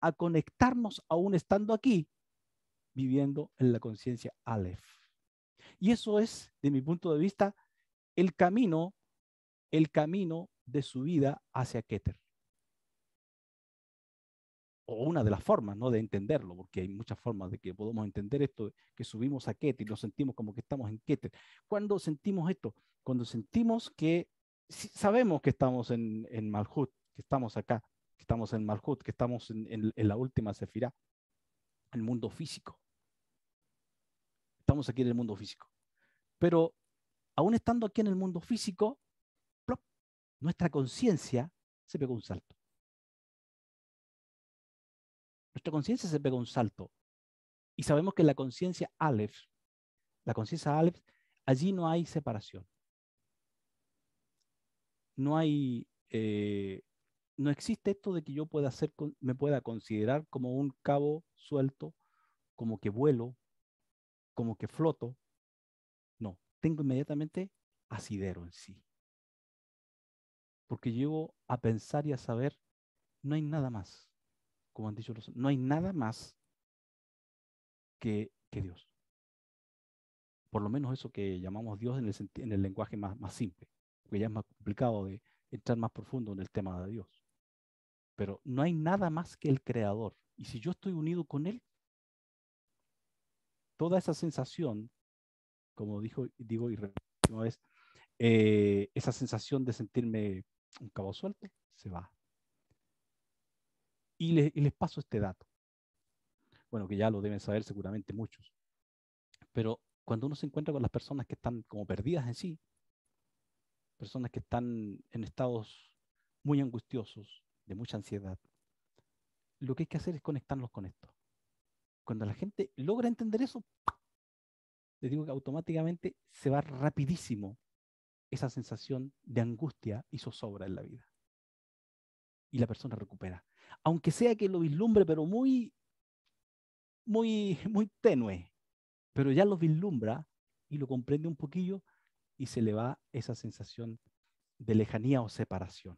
a conectarnos aún estando aquí, viviendo en la conciencia Aleph. Y eso es, de mi punto de vista, el camino, el camino de su vida hacia Keter. O una de las formas, ¿no?, de entenderlo, porque hay muchas formas de que podemos entender esto, que subimos a Keter y nos sentimos como que estamos en Keter. ¿Cuándo sentimos esto? Cuando sentimos que sabemos que estamos en Malhut, que estamos acá, que estamos en Malhut, que estamos en la última Sefirá, el mundo físico. Estamos aquí en el mundo físico. Pero aún estando aquí en el mundo físico, ¡plop!, nuestra conciencia se pegó un salto. Nuestra conciencia se pegó un salto. Y sabemos que la conciencia Aleph, allí no hay separación. No hay, no existe esto de que yo me pueda considerar como un cabo suelto, como que vuelo, como que floto. No, tengo inmediatamente asidero en sí. Porque llego a pensar y a saber, no hay nada más, como han dicho no hay nada más que Dios. Por lo menos eso que llamamos Dios en el lenguaje más simple, porque ya es más complicado de entrar más profundo en el tema de Dios. Pero no hay nada más que el Creador. Y si yo estoy unido con Él, toda esa sensación, como digo y repito una vez, esa sensación de sentirme un cabo suelto, se va. Y les paso este dato. Bueno, que ya lo deben saber seguramente muchos. Pero cuando uno se encuentra con las personas que están como perdidas en sí, personas que están en estados muy angustiosos, de mucha ansiedad, lo que hay que hacer es conectarlos con esto. Cuando la gente logra entender eso, les digo que automáticamente se va rapidísimo esa sensación de angustia y zozobra en la vida. Y la persona recupera. Aunque sea que lo vislumbre, pero muy tenue, pero ya lo vislumbra y lo comprende un poquillo y se le va esa sensación de lejanía o separación.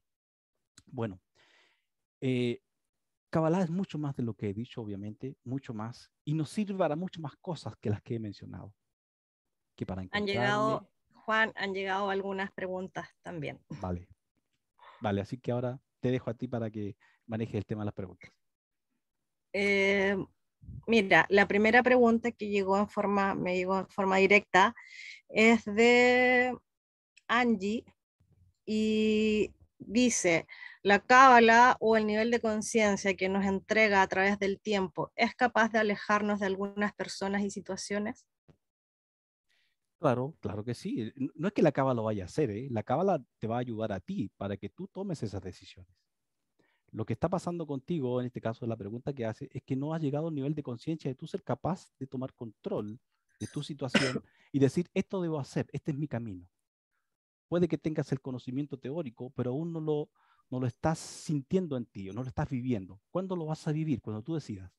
Bueno, Kabbalah es mucho más de lo que he dicho, obviamente, mucho más, y nos sirve para mucho más cosas que las que he mencionado, que para Han encontrarme. llegado, Juan, han llegado algunas preguntas también. Vale, vale, así que ahora te dejo a ti para que manejes el tema de las preguntas. Eh, Mira, la primera pregunta que me llegó en forma directa es de Angie y dice, ¿la cábala o el nivel de conciencia que nos entrega a través del tiempo es capaz de alejarnos de algunas personas y situaciones? Claro, claro que sí. No es que la cábala lo vaya a hacer, ¿eh? La cábala te va a ayudar a ti para que tú tomes esas decisiones. Lo que está pasando contigo, en este caso, la pregunta que hace, es que no has llegado a un nivel de conciencia de tú ser capaz de tomar control de tu situación y decir, esto debo hacer, este es mi camino. Puede que tengas el conocimiento teórico, pero aún no lo estás sintiendo en ti o no lo estás viviendo. ¿Cuándo lo vas a vivir? Cuando tú decidas.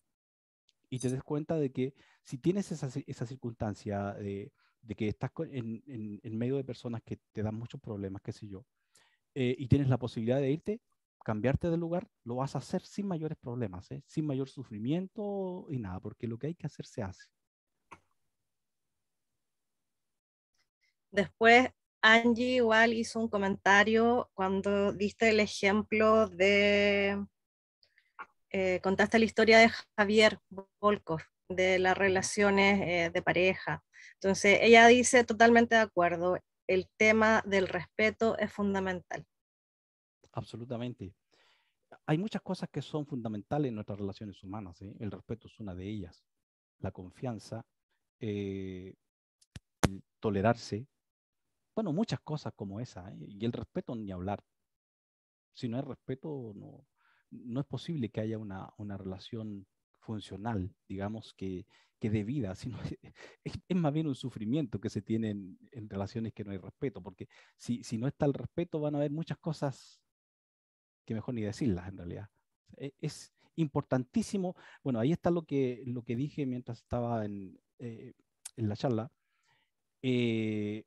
Y te des cuenta de que si tienes esa circunstancia de que estás en medio de personas que te dan muchos problemas, qué sé yo, y tienes la posibilidad de irte, cambiarte de lugar, lo vas a hacer sin mayores problemas, ¿eh? Sin mayor sufrimiento y nada, porque lo que hay que hacer se hace. Después, Angie igual hizo un comentario cuando diste el ejemplo contaste la historia de Javier Volkov, de las relaciones de pareja. Entonces, ella dice totalmente de acuerdo, el tema del respeto es fundamental. Absolutamente. Hay muchas cosas que son fundamentales en nuestras relaciones humanas, ¿eh? El respeto es una de ellas. La confianza, eh, tolerarse, bueno, muchas cosas como esa, ¿eh? Y el respeto ni hablar. Si no hay respeto, no es posible que haya una relación funcional, digamos, que de vida, sino es más bien un sufrimiento que se tiene en relaciones que no hay respeto, porque si no está el respeto van a haber muchas cosas que mejor ni decirlas en realidad. Es importantísimo, bueno, ahí está lo que dije mientras estaba en la charla. eh,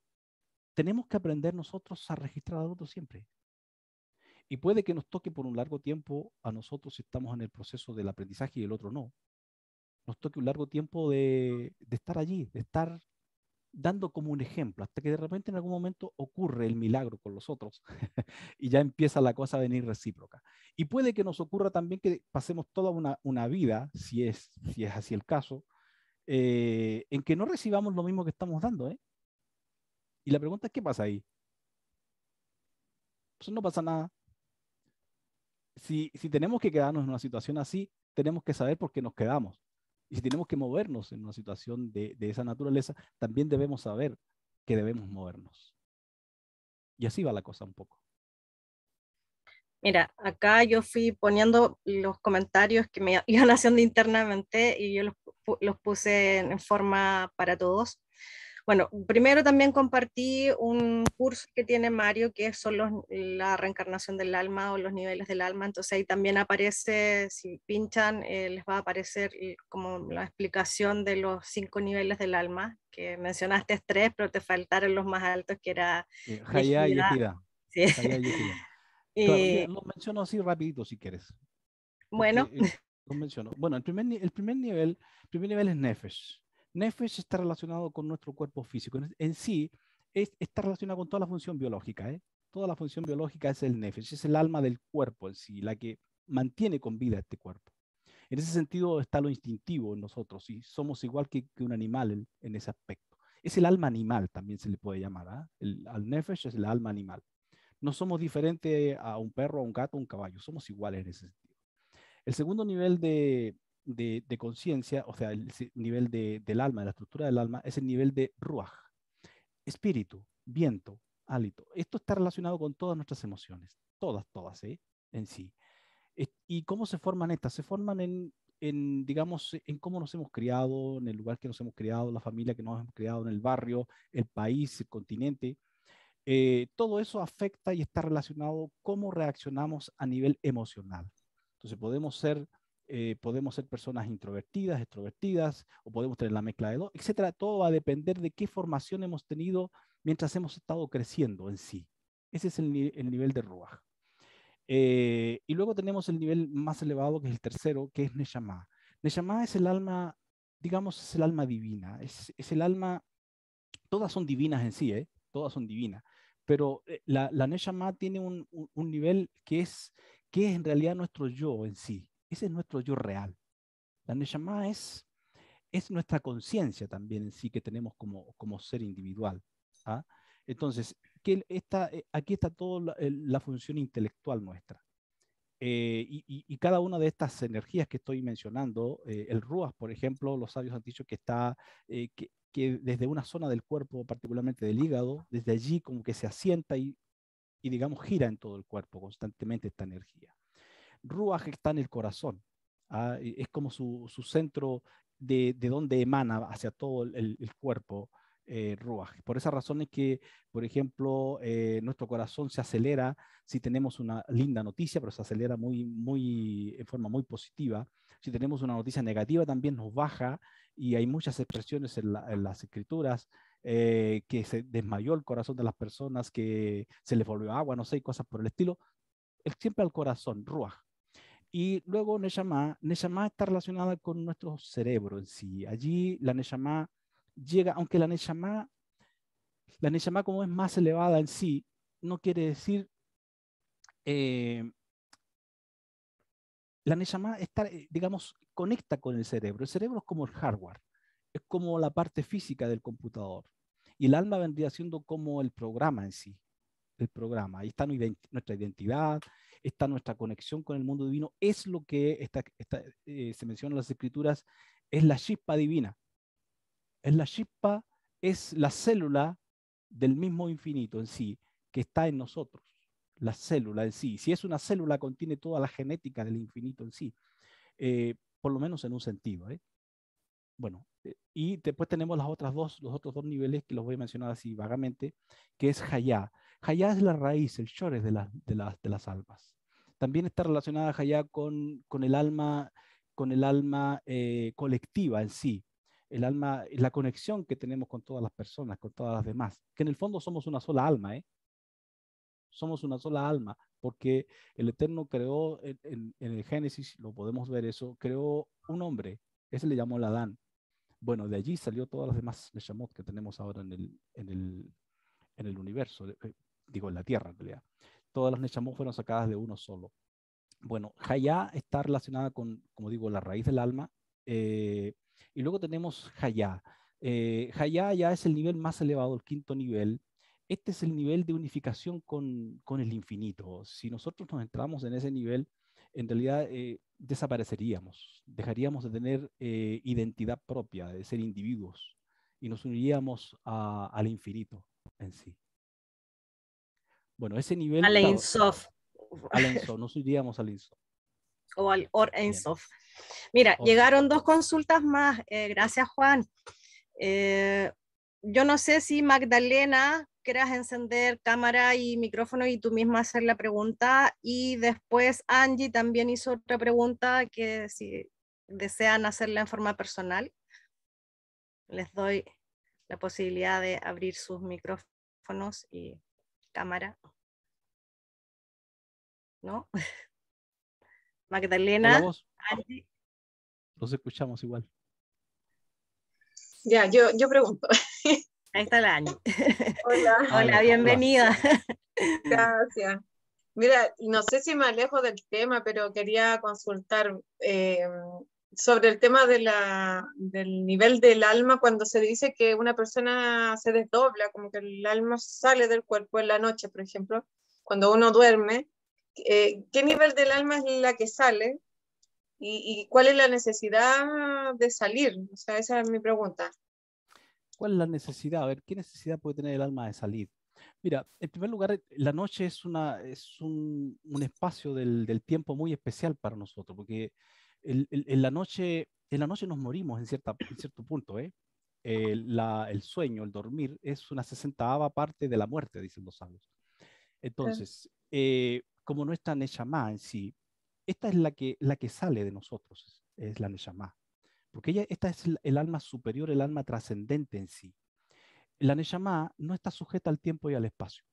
Tenemos que aprender nosotros a registrar al otro siempre. Y puede que nos toque por un largo tiempo a nosotros si estamos en el proceso del aprendizaje y el otro no. Nos toque un largo tiempo de estar allí, de estar dando como un ejemplo, hasta que de repente en algún momento ocurre el milagro con los otros y ya empieza la cosa a venir recíproca. Y puede que nos ocurra también que pasemos toda una vida, si es así el caso, en que no recibamos lo mismo que estamos dando, ¿eh? Y la pregunta es, ¿qué pasa ahí? Pues no pasa nada. Si tenemos que quedarnos en una situación así, tenemos que saber por qué nos quedamos. Y si tenemos que movernos en una situación de esa naturaleza, también debemos saber que debemos movernos. Y así va la cosa un poco. Mira, acá yo fui poniendo los comentarios que me iban haciendo internamente y yo los puse en forma para todos. Bueno, primero también compartí un curso que tiene Mario, que son la reencarnación del alma o los niveles del alma. Entonces ahí también aparece, si pinchan, les va a aparecer como la explicación de los 5 niveles del alma, que mencionaste 3, pero te faltaron los más altos, que era Hayá y Yehida. Ejida. Sí. Hayá y Ejida. Claro, mira, Y los menciono así rapidito si quieres, porque bueno, los menciono. Bueno, el primer nivel es Nefesh. Nefesh está relacionado con nuestro cuerpo físico. En sí, está relacionado con toda la función biológica, ¿eh? Toda la función biológica es el Nefesh, es el alma del cuerpo en sí, la que mantiene con vida este cuerpo. En ese sentido está lo instintivo en nosotros y somos igual que un animal en ese aspecto. Es el alma animal, también se le puede llamar, ¿ah? Al Nefesh es el alma animal. No somos diferentes a un perro, a un gato, a un caballo, somos iguales en ese sentido. El segundo nivel de conciencia, o sea, nivel del alma, de la estructura del alma, es el nivel de ruach, espíritu, viento, hálito. Esto está relacionado con todas nuestras emociones, todas, ¿eh? En sí. ¿Y cómo se forman estas? Se forman digamos, en cómo nos hemos criado, en el lugar que nos hemos criado, la familia que nos hemos criado, en el barrio, el país, el continente. Todo eso afecta y está relacionado cómo reaccionamos a nivel emocional. Entonces podemos ser podemos ser personas introvertidas, extrovertidas, o podemos tener la mezcla de dos, etcétera. Todo va a depender de qué formación hemos tenido mientras hemos estado creciendo en sí. Ese es el nivel de Ruach. Y luego tenemos el nivel más elevado, que es el tercero, que es Neshama. Neshama es el alma, digamos, es el alma divina. Es el alma, todas son divinas en sí, ¿eh? Todas son divinas. Pero la Neshama tiene un nivel que es en realidad nuestro yo en sí. Ese es nuestro yo real. La Neshama es nuestra conciencia también en sí que tenemos como ser individual. ¿Ah? Entonces, aquí está toda la función intelectual nuestra. Y cada una de estas energías que estoy mencionando, el Ruach, por ejemplo, los sabios han dicho que está, que desde una zona del cuerpo, particularmente del hígado, desde allí como que se asienta y digamos gira en todo el cuerpo constantemente esta energía. Ruach está en el corazón, ¿ah? Es como su centro de donde emana hacia todo el cuerpo. Ruach. Por esa razón es que, por ejemplo, nuestro corazón se acelera si tenemos una linda noticia, pero se acelera en forma muy positiva. Si tenemos una noticia negativa, también nos baja, y hay muchas expresiones en las escrituras, que se desmayó el corazón de las personas, que se les volvió agua, no sé, cosas por el estilo. Siempre al corazón, Ruach. Y luego Neshama está relacionada con nuestro cerebro en sí. Allí la Neshama llega, aunque la Neshama como es más elevada en sí, no quiere decir, eh, la Neshama está, digamos, conecta con el cerebro. El cerebro es como el hardware, es como la parte física del computador. Y el alma vendría siendo como el programa en sí, el programa. Ahí está nuestra identidad, está nuestra conexión con el mundo divino. Es lo que se menciona en las escrituras, es la chispa divina. Es la chispa, es la célula del mismo infinito en sí, que está en nosotros. La célula en sí. Si es una célula, contiene toda la genética del infinito en sí, por lo menos en un sentido. Bueno, y después tenemos los otros dos niveles que los voy a mencionar así vagamente, que es Hayá. Hayá es la raíz, el shores de las almas. También está relacionada Hayá con el alma colectiva en sí, el alma, la conexión que tenemos con todas las personas, con todas las demás, que en el fondo somos una sola alma, ¿eh? Somos una sola alma, porque el Eterno creó en el Génesis, lo podemos ver eso, creó un hombre, ese le llamó el Adán. Bueno, de allí salió todas las demás Neshamot que tenemos ahora en el universo, digo, en la Tierra en realidad. Todas las Neshamot fueron sacadas de uno solo. Bueno, Hayá está relacionada con, como digo, la raíz del alma. Y luego tenemos Hayá. Hayá ya es el nivel más elevado, el quinto nivel. Este es el nivel de unificación con el infinito. Si nosotros nos entramos en ese nivel, en realidad desapareceríamos, dejaríamos de tener identidad propia, de ser individuos, y nos uniríamos al infinito en sí. Bueno, ese nivel, Al Ein claro, Sof al Enso, nos uniríamos al Enso. o al Or Ein Bien. Sof. Mira, Orden. llegaron dos consultas más. Gracias, Juan. Eh, yo no sé si Magdalena quieras encender cámara y micrófono y tú misma hacer la pregunta. Y después Angie también hizo otra pregunta que si desean hacerla en forma personal, les doy la posibilidad de abrir sus micrófonos y cámara. ¿No? Hola Magdalena, vos, Angie. los escuchamos igual. Ya, yo pregunto. Ahí está la Angie. Hola, Hola, Hola. bienvenida. gracias. Mira, no sé si me alejo del tema, pero quería consultar sobre el tema del nivel del alma cuando se dice que una persona se desdobla, como que el alma sale del cuerpo en la noche, por ejemplo, cuando uno duerme. ¿Qué nivel del alma es la que sale? ¿Y cuál es la necesidad de salir? O sea, esa es mi pregunta. ¿Cuál es la necesidad? A ver, ¿qué necesidad puede tener el alma de salir? Mira, en primer lugar, la noche es un espacio del tiempo muy especial para nosotros, porque en la noche nos morimos en cierto punto, ¿eh? El sueño, el dormir, es una 60ª parte de la muerte, dicen los sabios. Claro. Entonces, como no está Neshama en sí, esta es la que sale de nosotros, es la Neshama. Porque esta es el alma superior, el alma trascendente en sí. La Neshama no está sujeta al tiempo y al espacio.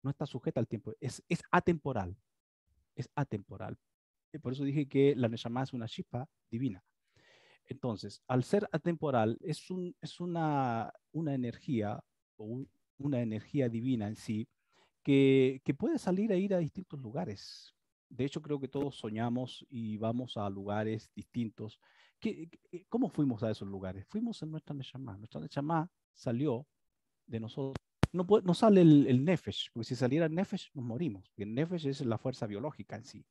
No está sujeta al tiempo, es atemporal. Es atemporal. Y por eso dije que la Neshama es una Shifa divina. Entonces, al ser atemporal, es una energía, una energía divina en sí, que puede salir e ir a distintos lugares. De hecho, creo que todos soñamos y vamos a lugares distintos. ¿Cómo fuimos a esos lugares? Fuimos en nuestra Neshama. Nuestra Neshama salió de nosotros. No sale el Nefesh, porque si saliera el Nefesh nos morimos. Y el Nefesh es la fuerza biológica en sí.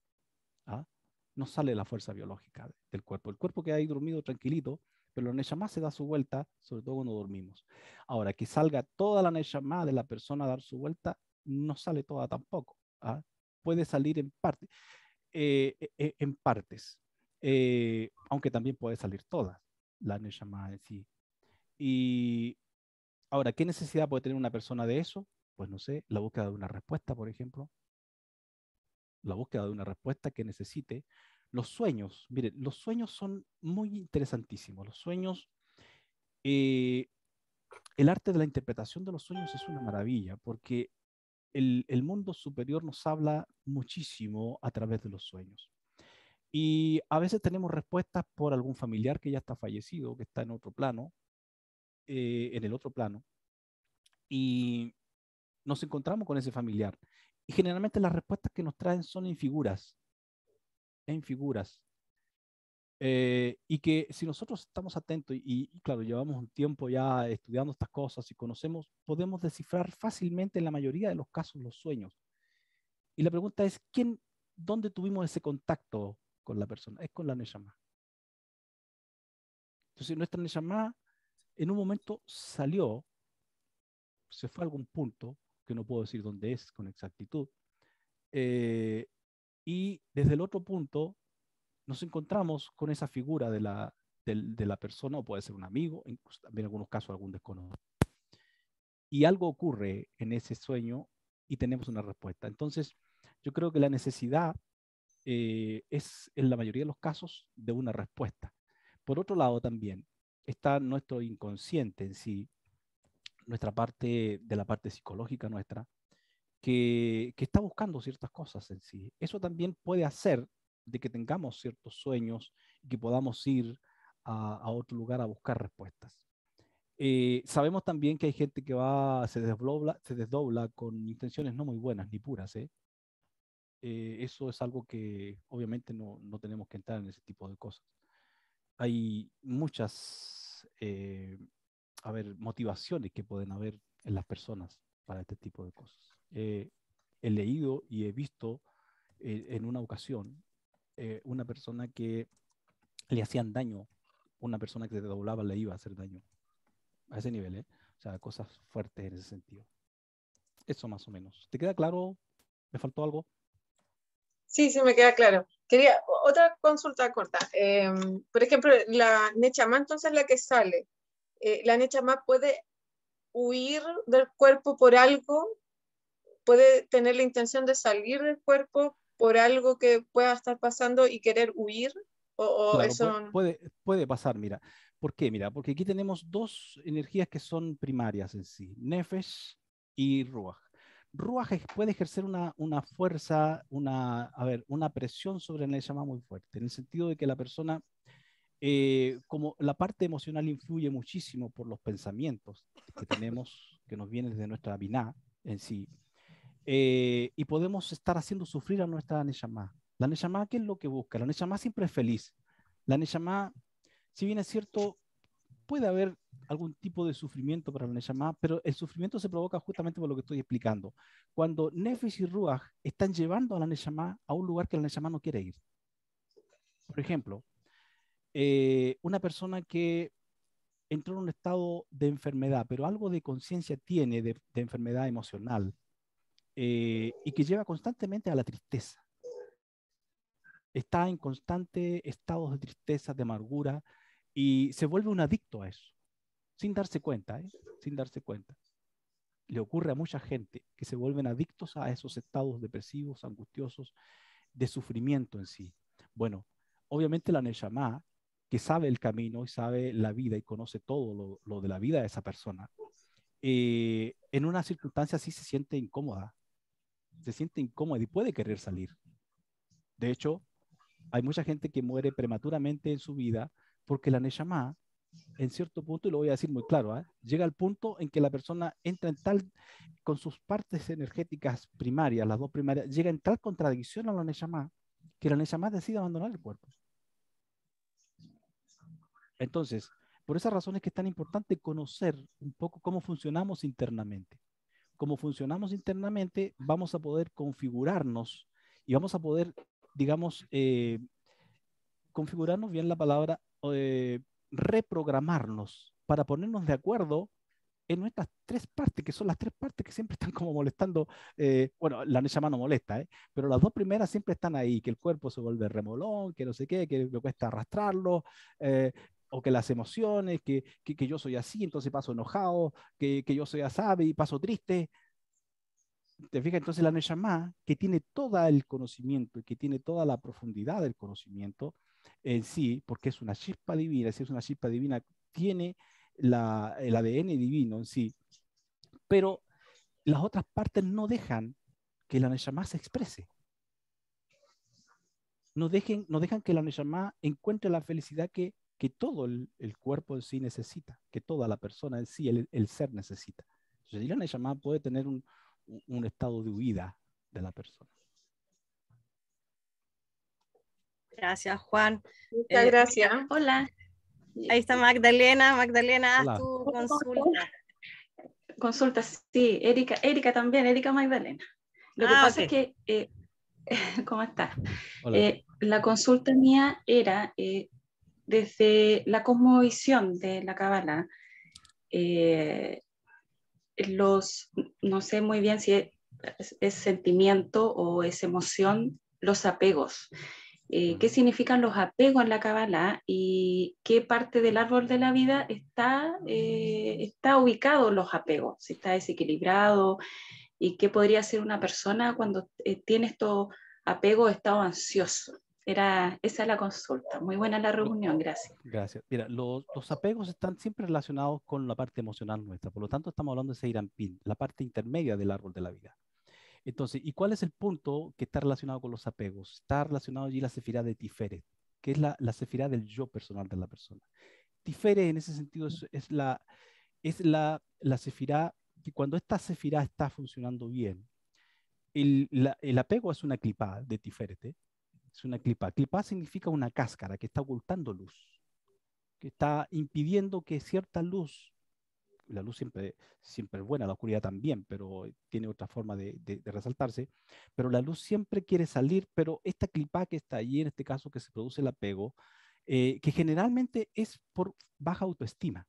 ¿Ah? No sale la fuerza biológica del cuerpo. El cuerpo queda ahí dormido tranquilito, pero la Neshama se da su vuelta, sobre todo cuando dormimos. Ahora, que salga toda la Neshama de la persona a dar su vuelta, no sale toda tampoco. ¿Ah? Puede salir en partes, aunque también puede salir toda la Neshama en sí. Y ahora, ¿qué necesidad puede tener una persona de eso? Pues no sé, la búsqueda de una respuesta, por ejemplo, la búsqueda de una respuesta que necesite. Los sueños, miren, los sueños son muy interesantísimos. Los sueños, eh, el arte de la interpretación de los sueños es una maravilla, porque el mundo superior nos habla muchísimo a través de los sueños. Y a veces tenemos respuestas por algún familiar que ya está fallecido, que está en otro plano, en el otro plano, y nos encontramos con ese familiar. Y generalmente las respuestas que nos traen son en figuras, en figuras. Y que si nosotros estamos atentos claro, llevamos un tiempo ya estudiando estas cosas y conocemos, podemos descifrar fácilmente en la mayoría de los casos los sueños. Y la pregunta es, ¿dónde tuvimos ese contacto con la persona? Es con la Neshama. Entonces nuestra Neshama en un momento salió, se fue a algún punto, que no puedo decir dónde es con exactitud, eh, y desde el otro punto nos encontramos con esa figura de la persona, o puede ser un amigo, incluso también en algunos casos algún desconocido. Y algo ocurre en ese sueño y tenemos una respuesta. Entonces, yo creo que la necesidad es en la mayoría de los casos de una respuesta. Por otro lado, también está nuestro inconsciente en sí, nuestra parte de la parte psicológica nuestra, que está buscando ciertas cosas en sí. Eso también puede hacer de que tengamos ciertos sueños y que podamos ir a otro lugar a buscar respuestas. Sabemos también que hay gente que se desdobla con intenciones no muy buenas ni puras. Eso es algo que obviamente no tenemos que entrar en ese tipo de cosas. Hay muchas, motivaciones que pueden haber en las personas para este tipo de cosas. He leído y he visto en una ocasión una persona que le hacían daño, una persona que se doblaba le iba a hacer daño a ese nivel, ¿eh? O sea, cosas fuertes en ese sentido. Eso más o menos. ¿Te queda claro? ¿Me faltó algo? Sí, sí, me queda claro. Quería otra consulta corta. Por ejemplo, la Nechama, entonces la que sale, ¿la Nechama puede huir del cuerpo por algo? ¿Puede tener la intención de salir del cuerpo por algo que pueda estar pasando y querer huir? ¿O Claro, eso? puede pasar, mira. ¿Por qué? Mira, porque aquí tenemos dos energías que son primarias en sí, Nefesh y Ruach. Ruach puede ejercer una fuerza, una presión sobre el Neshama muy fuerte, en el sentido de que la persona, como la parte emocional influye muchísimo por los pensamientos que tenemos, que nos vienen desde nuestra Binah en sí, y podemos estar haciendo sufrir a nuestra Neshama. La Neshama, ¿qué es lo que busca? La Neshama siempre es feliz. La Neshama, si bien es cierto, puede haber algún tipo de sufrimiento para la Neshama, pero el sufrimiento se provoca justamente por lo que estoy explicando. Cuando Nefesh y Ruach están llevando a la Neshama a un lugar que la Neshama no quiere ir. Por ejemplo, una persona que entró en un estado de enfermedad, pero algo de conciencia tiene de enfermedad emocional, y que lleva constantemente a la tristeza. Está en constante estados de tristeza, de amargura, y se vuelve un adicto a eso, sin darse cuenta, ¿eh? Sin darse cuenta. Le ocurre a mucha gente que se vuelven adictos a esos estados depresivos, angustiosos, de sufrimiento en sí. Bueno, obviamente la Neshama, que sabe el camino y sabe la vida y conoce todo lo de la vida de esa persona, en una circunstancia así se siente incómoda y puede querer salir. De hecho, hay mucha gente que muere prematuramente en su vida porque la Neshama, en cierto punto, y lo voy a decir muy claro, llega al punto en que la persona entra en tal, con sus partes energéticas primarias, las dos primarias, llega en tal contradicción a la Neshama, que la Neshama decide abandonar el cuerpo. Entonces, por esa razón es que es tan importante conocer un poco cómo funcionamos internamente. Cómo funcionamos internamente, vamos a poder configurarnos y vamos a poder, digamos, configurarnos bien la palabra, reprogramarnos para ponernos de acuerdo en nuestras tres partes, que son las tres partes que siempre están como molestando. Bueno, la Neshama no molesta, pero las dos primeras siempre están ahí, que el cuerpo se vuelve remolón, que no sé qué, que me cuesta arrastrarlo, o que las emociones, que yo soy así, entonces paso enojado, que yo soy así y paso triste. ¿Te fijas? Entonces la Neshama, que tiene todo el conocimiento y que tiene toda la profundidad del conocimiento en sí, porque es una chispa divina, si es una chispa divina, tiene el ADN divino en sí, pero las otras partes no dejan que la Neshama se exprese. No dejan que la Neshama encuentre la felicidad que todo el cuerpo en sí necesita, que toda la persona en sí, el ser necesita. Entonces, la Neshama puede tener un estado de huida de la persona. Gracias, Juan. Muchas gracias. Hola. Ahí está Magdalena. Magdalena, Hola. haz tu consulta. Consulta, sí, Erika también, Erika Magdalena. Lo que pasa es que, ¿cómo estás? La consulta mía era desde la cosmovisión de la Kabbalah, no sé muy bien si es sentimiento o es emoción, los apegos. ¿Qué significan los apegos en la Kabbalah y qué parte del árbol de la vida está ubicado los apegos? Si está desequilibrado y qué podría hacer una persona cuando tiene estos apegos, estado ansioso. Esa es la consulta. Muy buena la reunión, gracias. Gracias. Mira, los apegos están siempre relacionados con la parte emocional nuestra, por lo tanto estamos hablando de Seirampin, la parte intermedia del árbol de la vida. Entonces, ¿y cuál es el punto que está relacionado con los apegos? Está relacionado allí la sefirá de Tiferet, que es la sefirá del yo personal de la persona. Tiferet en ese sentido es la sefirá que cuando esta sefirá está funcionando bien, el apego es una clipá de Tiferet, es una clipá. Clipá significa una cáscara que está ocultando luz, que está impidiendo que cierta luz, la luz siempre es buena, la oscuridad también, pero tiene otra forma de resaltarse, pero la luz siempre quiere salir, pero esta clipá que está allí, en este caso que se produce el apego, que generalmente es por baja autoestima.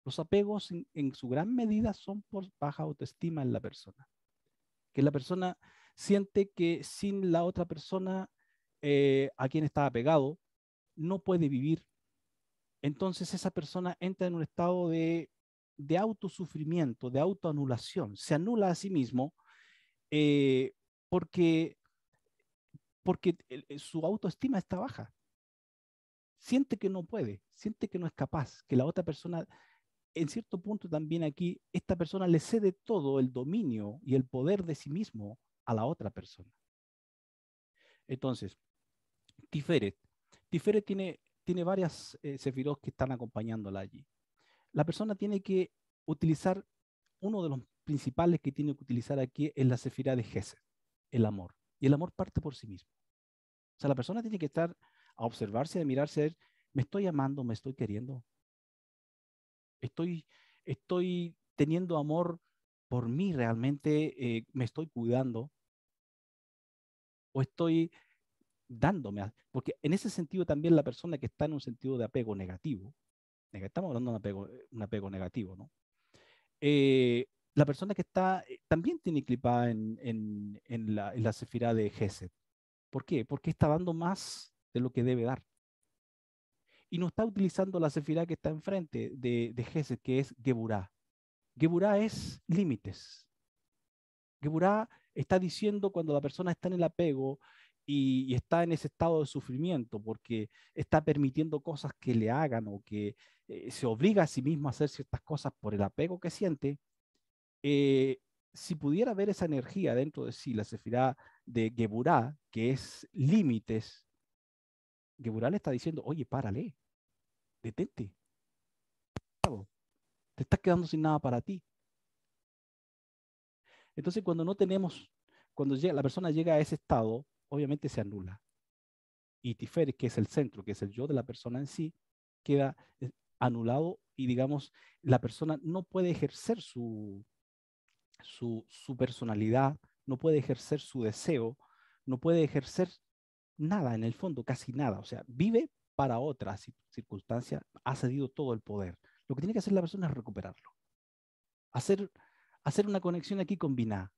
Los apegos en su gran medida son por baja autoestima en la persona. Que la persona siente que sin la otra persona a quien está apegado, no puede vivir. Entonces esa persona entra en un estado de autosufrimiento, de autoanulación. Se anula a sí mismo porque su autoestima está baja. Siente que no puede, siente que no es capaz, que la otra persona, en cierto punto también aquí, esta persona le cede todo el dominio y el poder de sí mismo a la otra persona. Entonces, Tiferet tiene varias sefirot que están acompañándola allí. La persona tiene que utilizar, uno de los principales que tiene que utilizar aquí es la sefirá de Gesed, el amor. Y el amor parte por sí mismo. O sea, la persona tiene que estar a observarse, a mirarse, a ver, me estoy amando, me estoy queriendo. Estoy teniendo amor por mí realmente, me estoy cuidando. O estoy dándome, porque en ese sentido también la persona que está en un sentido de apego negativo, estamos hablando de un apego negativo, ¿no? La persona que está, también tiene clipada en la sefirá de Gesed. ¿Por qué? Porque está dando más de lo que debe dar. Y no está utilizando la sefirá que está enfrente de Gesed, que es Geburá. Geburá es límites. Geburá está diciendo cuando la persona está en el apego y está en ese estado de sufrimiento porque está permitiendo cosas que le hagan o que se obliga a sí mismo a hacer ciertas cosas por el apego que siente, si pudiera ver esa energía dentro de sí, la sefirá de Geburá, que es límites, Geburá le está diciendo, oye, párale, detente, te estás quedando sin nada para ti. Entonces, cuando no tenemos, cuando la persona llega a ese estado, obviamente se anula. Y Tiferet, que es el centro, que es el yo de la persona en sí, queda anulado y, digamos, la persona no puede ejercer su personalidad, no puede ejercer su deseo, no puede ejercer nada en el fondo, casi nada. O sea, vive para otra circunstancia, ha cedido todo el poder. Lo que tiene que hacer la persona es recuperarlo. Hacer una conexión aquí con Binah,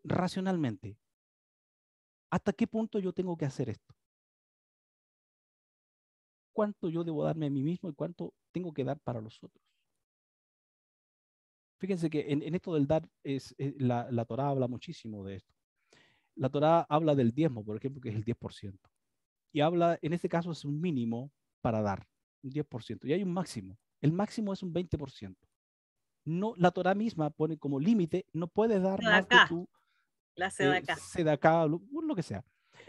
racionalmente. ¿Hasta qué punto yo tengo que hacer esto? ¿Cuánto yo debo darme a mí mismo y cuánto tengo que dar para los otros? Fíjense que en esto del dar, la Torá habla muchísimo de esto. La Torá habla del diezmo, por ejemplo, que es el 10%. Y habla, en este caso, es un mínimo para dar, un 10%. Y hay un máximo. El máximo es un 20%. No, la Torá misma pone como límite, no puedes dar más de tu la sedacá. Sedacá, lo que sea.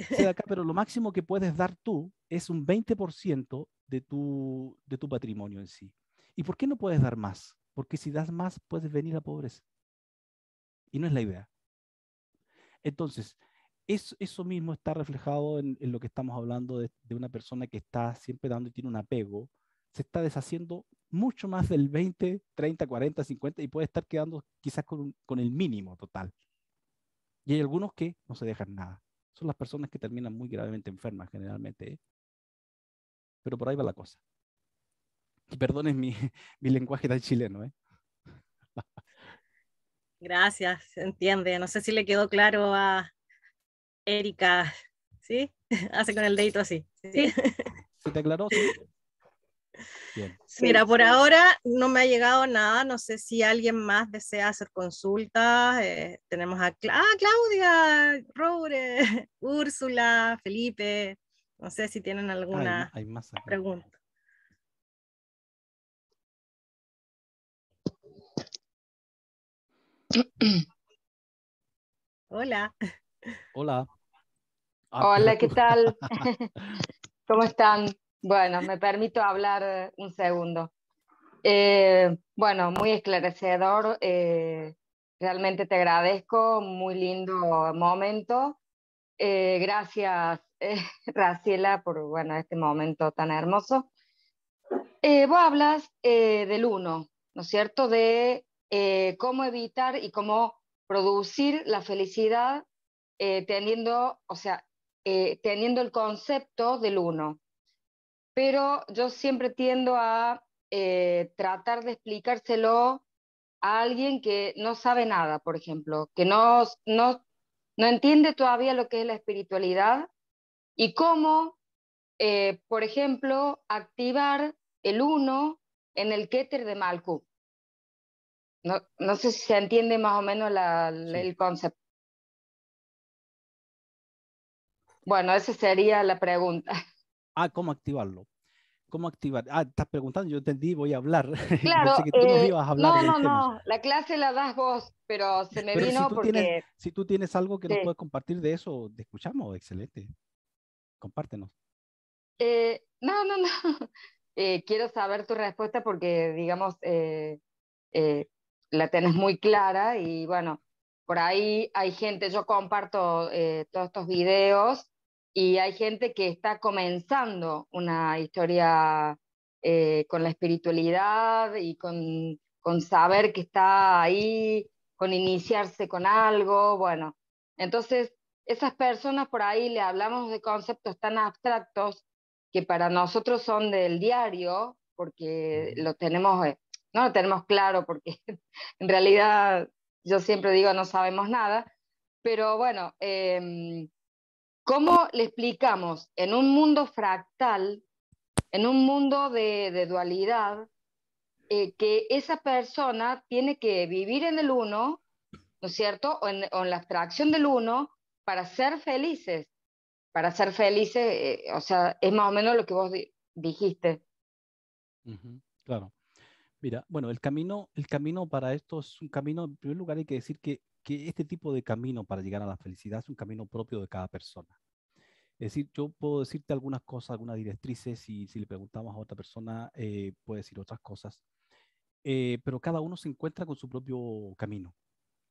Sedacá, pero lo máximo que puedes dar tú es un 20% de tu patrimonio en sí. ¿Y por qué no puedes dar más? Porque si das más, puedes venir a pobreza. Y no es la idea. Entonces, eso mismo está reflejado en lo que estamos hablando de una persona que está siempre dando y tiene un apego, se está deshaciendo mucho más del 20, 30, 40, 50 y puede estar quedando quizás con el mínimo total. Y hay algunos que no se dejan nada. Son las personas que terminan muy gravemente enfermas generalmente, ¿eh? Pero por ahí va la cosa. Y perdonen mi lenguaje tan chileno, ¿eh? Gracias, se entiende. No sé si le quedó claro a Erika, ¿sí? Hace con el dedito así. Sí. ¿Se te aclaró? Sí. Bien. Sí. Mira, por ahora no me ha llegado nada. No sé si alguien más desea hacer consultas. Tenemos a Claudia, Roure, Úrsula, Felipe. No sé si tienen alguna Hay más aquí. pregunta. Hola. Hola. Hola, ¿qué tal? ¿Cómo están? Bueno, me permito hablar un segundo. Bueno, muy esclarecedor. Realmente te agradezco. Muy lindo momento. Gracias, Graciela, por bueno, este momento tan hermoso. Vos hablas del uno, ¿no es cierto? De cómo evitar y cómo producir la felicidad teniendo, o sea, teniendo el concepto del uno. Pero yo siempre tiendo a tratar de explicárselo a alguien que no sabe nada, por ejemplo, que no entiende todavía lo que es la espiritualidad y cómo, por ejemplo, activar el uno en el Keter de Malkuth. No sé si se entiende más o menos Sí. el concepto. Bueno, esa sería la pregunta. ¿Cómo activarlo? ¿Cómo activar? Estás preguntando, yo entendí, voy a hablar. Yo Claro, pensé que tú nos ibas a hablar del tema. no, la clase la das vos, pero se me Pero vino porque... si tú tienes algo que nos Sí. puedes compartir de eso, te escuchamos, excelente. Compártenos. No. Quiero saber tu respuesta porque, digamos, eh, la tenés muy clara y bueno, por ahí hay gente, yo comparto todos estos videos y hay gente que está comenzando una historia con la espiritualidad y con saber que está ahí, con iniciarse con algo, bueno. Entonces, esas personas por ahí le hablamos de conceptos tan abstractos que para nosotros son del diario, porque no lo tenemos claro, porque en realidad yo siempre digo no sabemos nada, pero bueno, ¿cómo le explicamos en un mundo fractal, en un mundo de dualidad, que esa persona tiene que vivir en el uno, ¿no es cierto? O en la abstracción del uno para ser felices? para ser felices, o sea, es más o menos lo que vos dijiste. Claro. Mira, bueno, el camino para esto es un camino, en primer lugar hay que decir que este tipo de camino para llegar a la felicidad es un camino propio de cada persona. Es decir, yo puedo decirte algunas cosas, algunas directrices, y si le preguntamos a otra persona, puede decir otras cosas. Pero cada uno se encuentra con su propio camino.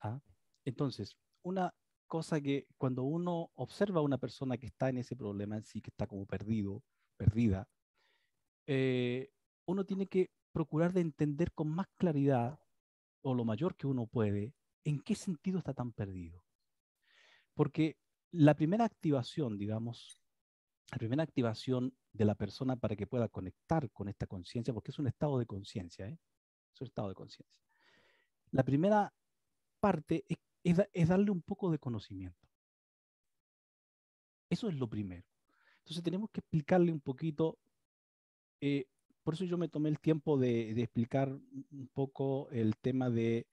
¿Ah? Entonces, una cosa que cuando uno observa a una persona que está en ese problema en sí, que está como perdido, perdida, uno tiene que procurar de entender con más claridad, o lo mayor que uno puede, en qué sentido está tan perdido. Porque la primera activación, digamos, la primera activación de la persona para que pueda conectar con esta conciencia, porque es un estado de conciencia, ¿eh? Es un estado de conciencia. La primera parte es darle un poco de conocimiento. Eso es lo primero. Entonces tenemos que explicarle un poquito, por eso yo me tomé el tiempo de explicar un poco el tema de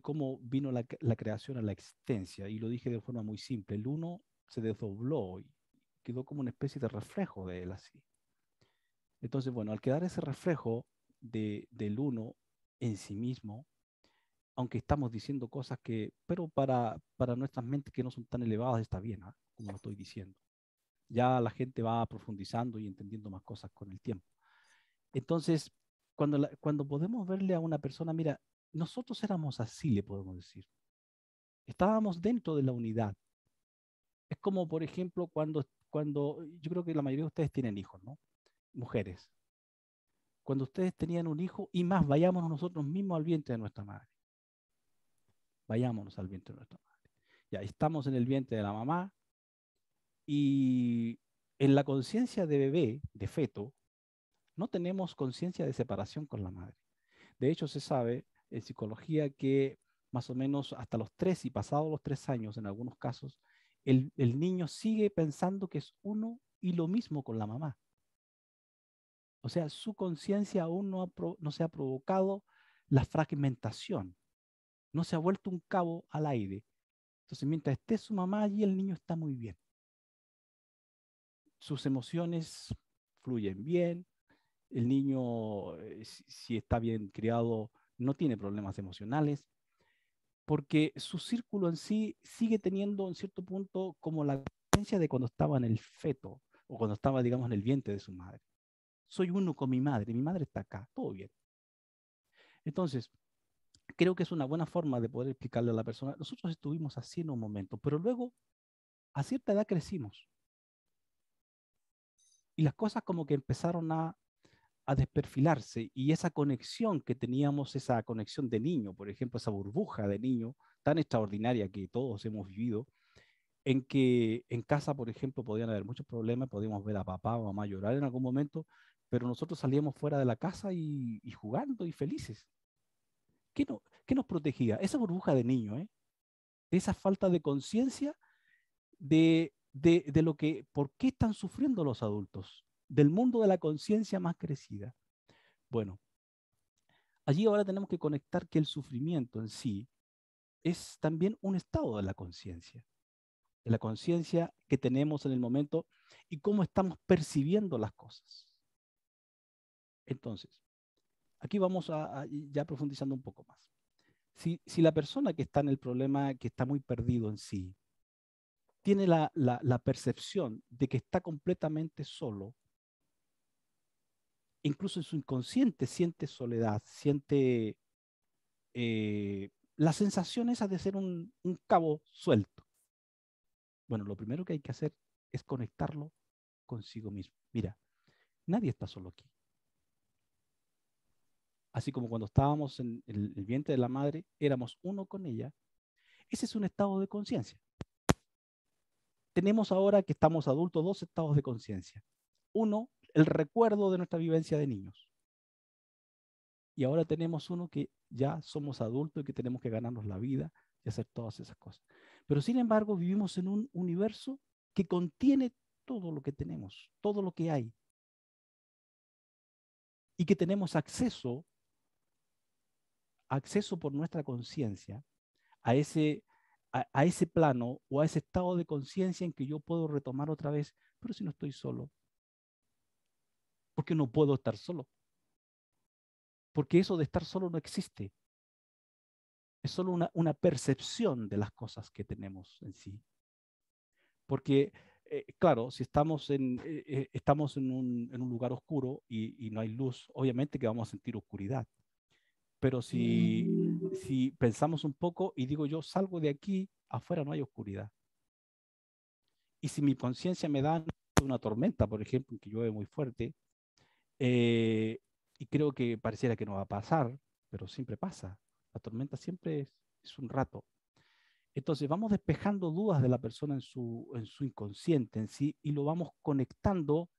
cómo vino la creación a la existencia, y lo dije de forma muy simple. El uno se desdobló y quedó como una especie de reflejo de él así. Entonces, bueno, al quedar ese reflejo del uno en sí mismo, aunque estamos diciendo cosas pero para nuestras mentes que no son tan elevadas está bien, ¿ah? Como lo estoy diciendo. Ya la gente va profundizando y entendiendo más cosas con el tiempo. Entonces, cuando podemos verle a una persona, mira, nosotros éramos así, le podemos decir. Estábamos dentro de la unidad. Es como, por ejemplo, cuando yo creo que la mayoría de ustedes tienen hijos, ¿no? Mujeres. Cuando ustedes tenían un hijo, y más, vayámonos nosotros mismos al vientre de nuestra madre. Vayámonos al vientre de nuestra madre. Ya estamos en el vientre de la mamá, y en la conciencia de bebé, de feto, no tenemos conciencia de separación con la madre. De hecho, se sabe en psicología que más o menos hasta los 3 y pasados los 3 años, en algunos casos, el niño sigue pensando que es uno y lo mismo con la mamá. O sea, su conciencia aún no se ha provocado la fragmentación, no se ha vuelto un cabo al aire. Entonces, mientras esté su mamá allí, el niño está muy bien. Sus emociones fluyen bien, el niño, si está bien criado, no tiene problemas emocionales, porque su círculo en sí sigue teniendo en cierto punto como la conciencia de cuando estaba en el feto, o cuando estaba, digamos, en el vientre de su madre. Soy uno con mi madre está acá, todo bien. Entonces, creo que es una buena forma de poder explicarle a la persona, nosotros estuvimos así en un momento, pero luego a cierta edad crecimos, y las cosas como que empezaron a desperfilarse, y esa conexión que teníamos, esa conexión de niño, por ejemplo, esa burbuja de niño tan extraordinaria que todos hemos vivido, en que en casa, por ejemplo, podían haber muchos problemas, podíamos ver a papá o mamá llorar en algún momento, pero nosotros salíamos fuera de la casa y jugando y felices. ¿Qué nos protegía? Esa burbuja de niño, ¿eh? De esa falta de conciencia de lo que, por qué están sufriendo los adultos, del mundo de la conciencia más crecida. Bueno, allí ahora tenemos que conectar que el sufrimiento en sí es también un estado de la conciencia que tenemos en el momento y cómo estamos percibiendo las cosas. Entonces, aquí vamos ya profundizando un poco más. Si la persona que está en el problema, que está muy perdido en sí, tiene la percepción de que está completamente solo, incluso en su inconsciente siente soledad, siente la sensación esa de ser un cabo suelto. Bueno, lo primero que hay que hacer es conectarlo consigo mismo. Mira, nadie está solo aquí. Así como cuando estábamos en el vientre de la madre, éramos uno con ella. Ese es un estado de conciencia. Tenemos ahora que estamos adultos 2 estados de conciencia. Uno, el recuerdo de nuestra vivencia de niños. Y ahora tenemos uno que ya somos adultos y que tenemos que ganarnos la vida y hacer todas esas cosas. Pero sin embargo, vivimos en un universo que contiene todo lo que tenemos, todo lo que hay. Y que tenemos acceso por nuestra conciencia a ese a ese plano o a ese estado de conciencia en que yo puedo retomar otra vez, pero si no estoy solo, porque no puedo estar solo, porque eso de estar solo no existe, es solo una percepción de las cosas que tenemos en sí, porque claro, si estamos en un lugar oscuro y no hay luz, obviamente que vamos a sentir oscuridad. Pero si pensamos un poco y digo yo, salgo de aquí, afuera no hay oscuridad. Y si mi conciencia me da una tormenta, por ejemplo, en que llueve muy fuerte, y creo que pareciera que no va a pasar, pero siempre pasa. La tormenta siempre es un rato. Entonces vamos despejando dudas de la persona en su inconsciente en sí y lo vamos conectando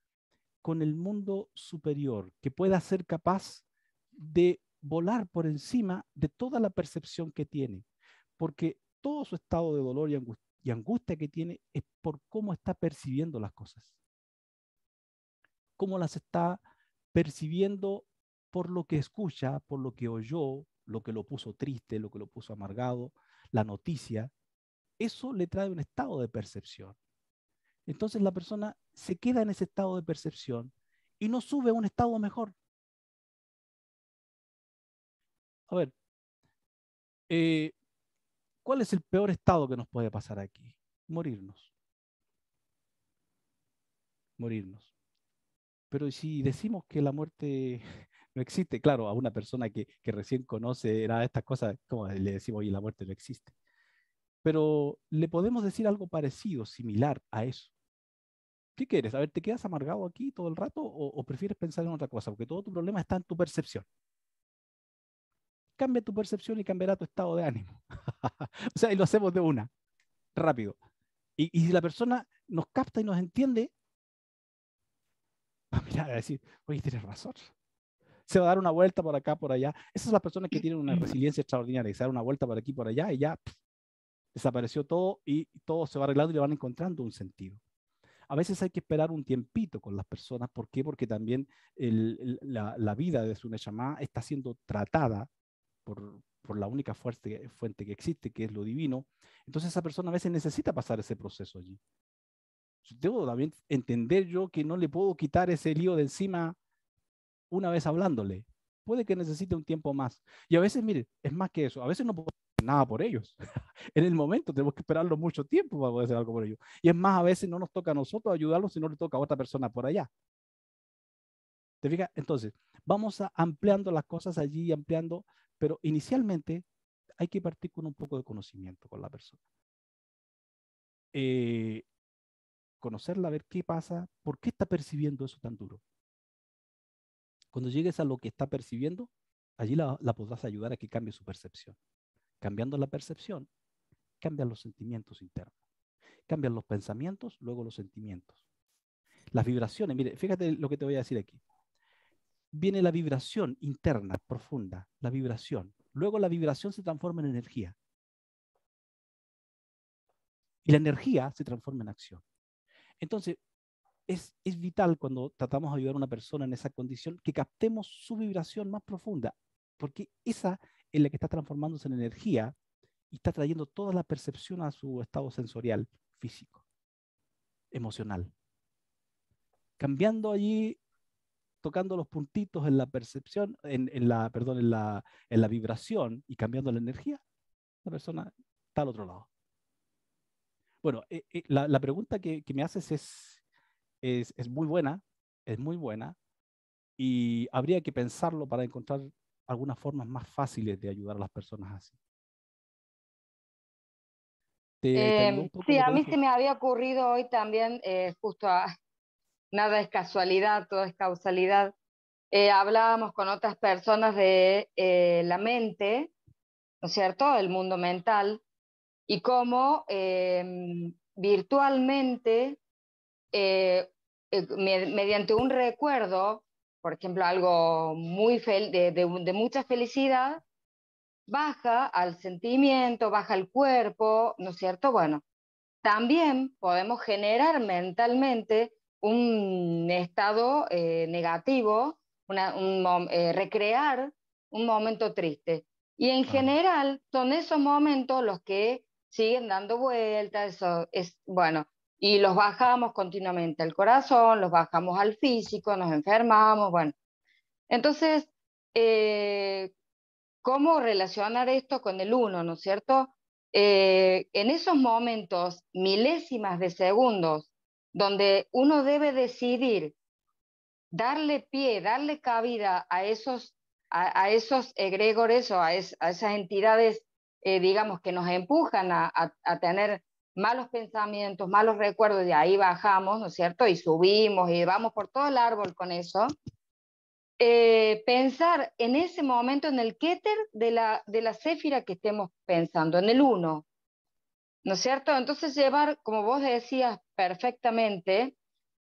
con el mundo superior, que pueda ser capaz de volar por encima de toda la percepción que tiene, porque todo su estado de dolor y angustia que tiene es por cómo está percibiendo las cosas, cómo las está percibiendo por lo que escucha, por lo que oyó, lo que lo puso triste, lo que lo puso amargado, la noticia. Eso le trae un estado de percepción. Entonces la persona se queda en ese estado de percepción y no sube a un estado mejor. A ver, ¿cuál es el peor estado que nos puede pasar aquí? Morirnos. Morirnos. Pero si decimos que la muerte no existe, claro, a una persona que recién conoce estas cosas, como le decimos, oye, la muerte no existe. Pero le podemos decir algo parecido, similar a eso. ¿Qué quieres? A ver, ¿te quedas amargado aquí todo el rato o prefieres pensar en otra cosa? Porque todo tu problema está en tu percepción. Cambia tu percepción y cambiará tu estado de ánimo. O sea, y lo hacemos de una, rápido. Y si la persona nos capta y nos entiende, va a mirar a decir, oye, tienes razón. Se va a dar una vuelta por acá, por allá. Esas son las personas que tienen una resiliencia extraordinaria, que se dan una vuelta por aquí, por allá, y ya desapareció todo y todo se va arreglando y le van encontrando un sentido. A veces hay que esperar un tiempito con las personas. ¿Por qué? Porque también la vida de su Neshama está siendo tratada por la única fuente que existe, que es lo divino. Entonces esa persona a veces necesita pasar ese proceso allí. Debo también entender yo que no le puedo quitar ese lío de encima una vez hablándole. Puede que necesite un tiempo más. Y a veces, mire, es más que eso. A veces no puedo hacer nada por ellos. En el momento tenemos que esperarlo mucho tiempo para poder hacer algo por ellos. Y es más, a veces no nos toca a nosotros ayudarlos, sino le toca a otra persona por allá. ¿Te fijas? Entonces, vamos ampliando las cosas allí, ampliando, pero inicialmente hay que partir con un poco de conocimiento con la persona. Conocerla, ver qué pasa, por qué está percibiendo eso tan duro. Cuando llegues a lo que está percibiendo, allí la podrás ayudar a que cambie su percepción. Cambiando la percepción, cambian los sentimientos internos. Cambian los pensamientos, luego los sentimientos. Las vibraciones, mire, fíjate lo que te voy a decir aquí. Viene la vibración interna, profunda, la vibración. Luego la vibración se transforma en energía. Y la energía se transforma en acción. Entonces, es vital cuando tratamos de ayudar a una persona en esa condición que captemos su vibración más profunda, porque esa es la que está transformándose en energía y está trayendo toda la percepción a su estado sensorial, físico, emocional. Cambiando allí, tocando los puntitos en la percepción, en la vibración y cambiando la energía, la persona está al otro lado. Bueno, la pregunta que me haces es muy buena, y habría que pensarlo para encontrar algunas formas más fáciles de ayudar a las personas así. ¿Te ayudó un poco Sí, lo a que mí dije? se me había ocurrido hoy también, nada es casualidad, todo es causalidad. Hablábamos con otras personas de la mente, ¿no es cierto?, el mundo mental, y cómo virtualmente, mediante un recuerdo, por ejemplo, algo de mucha felicidad, baja al sentimiento, baja al cuerpo, ¿no es cierto? Bueno, también podemos generar mentalmente un estado negativo, recrear un momento triste. Y en general son esos momentos los que siguen dando vueltas, eso es, bueno, y los bajamos continuamente al corazón, los bajamos al físico, nos enfermamos, bueno. Entonces, ¿cómo relacionar esto con el 1, ¿no es cierto? En esos momentos, milésimas de segundos, donde uno debe decidir darle pie, darle cabida a esos egregores o a esas entidades, digamos, que nos empujan a tener malos pensamientos, malos recuerdos, y ahí bajamos, ¿no es cierto? Y subimos y vamos por todo el árbol con eso. Pensar en ese momento en el Keter de la céfira que estemos pensando, en el 1, ¿no es cierto? Entonces llevar, como vos decías perfectamente,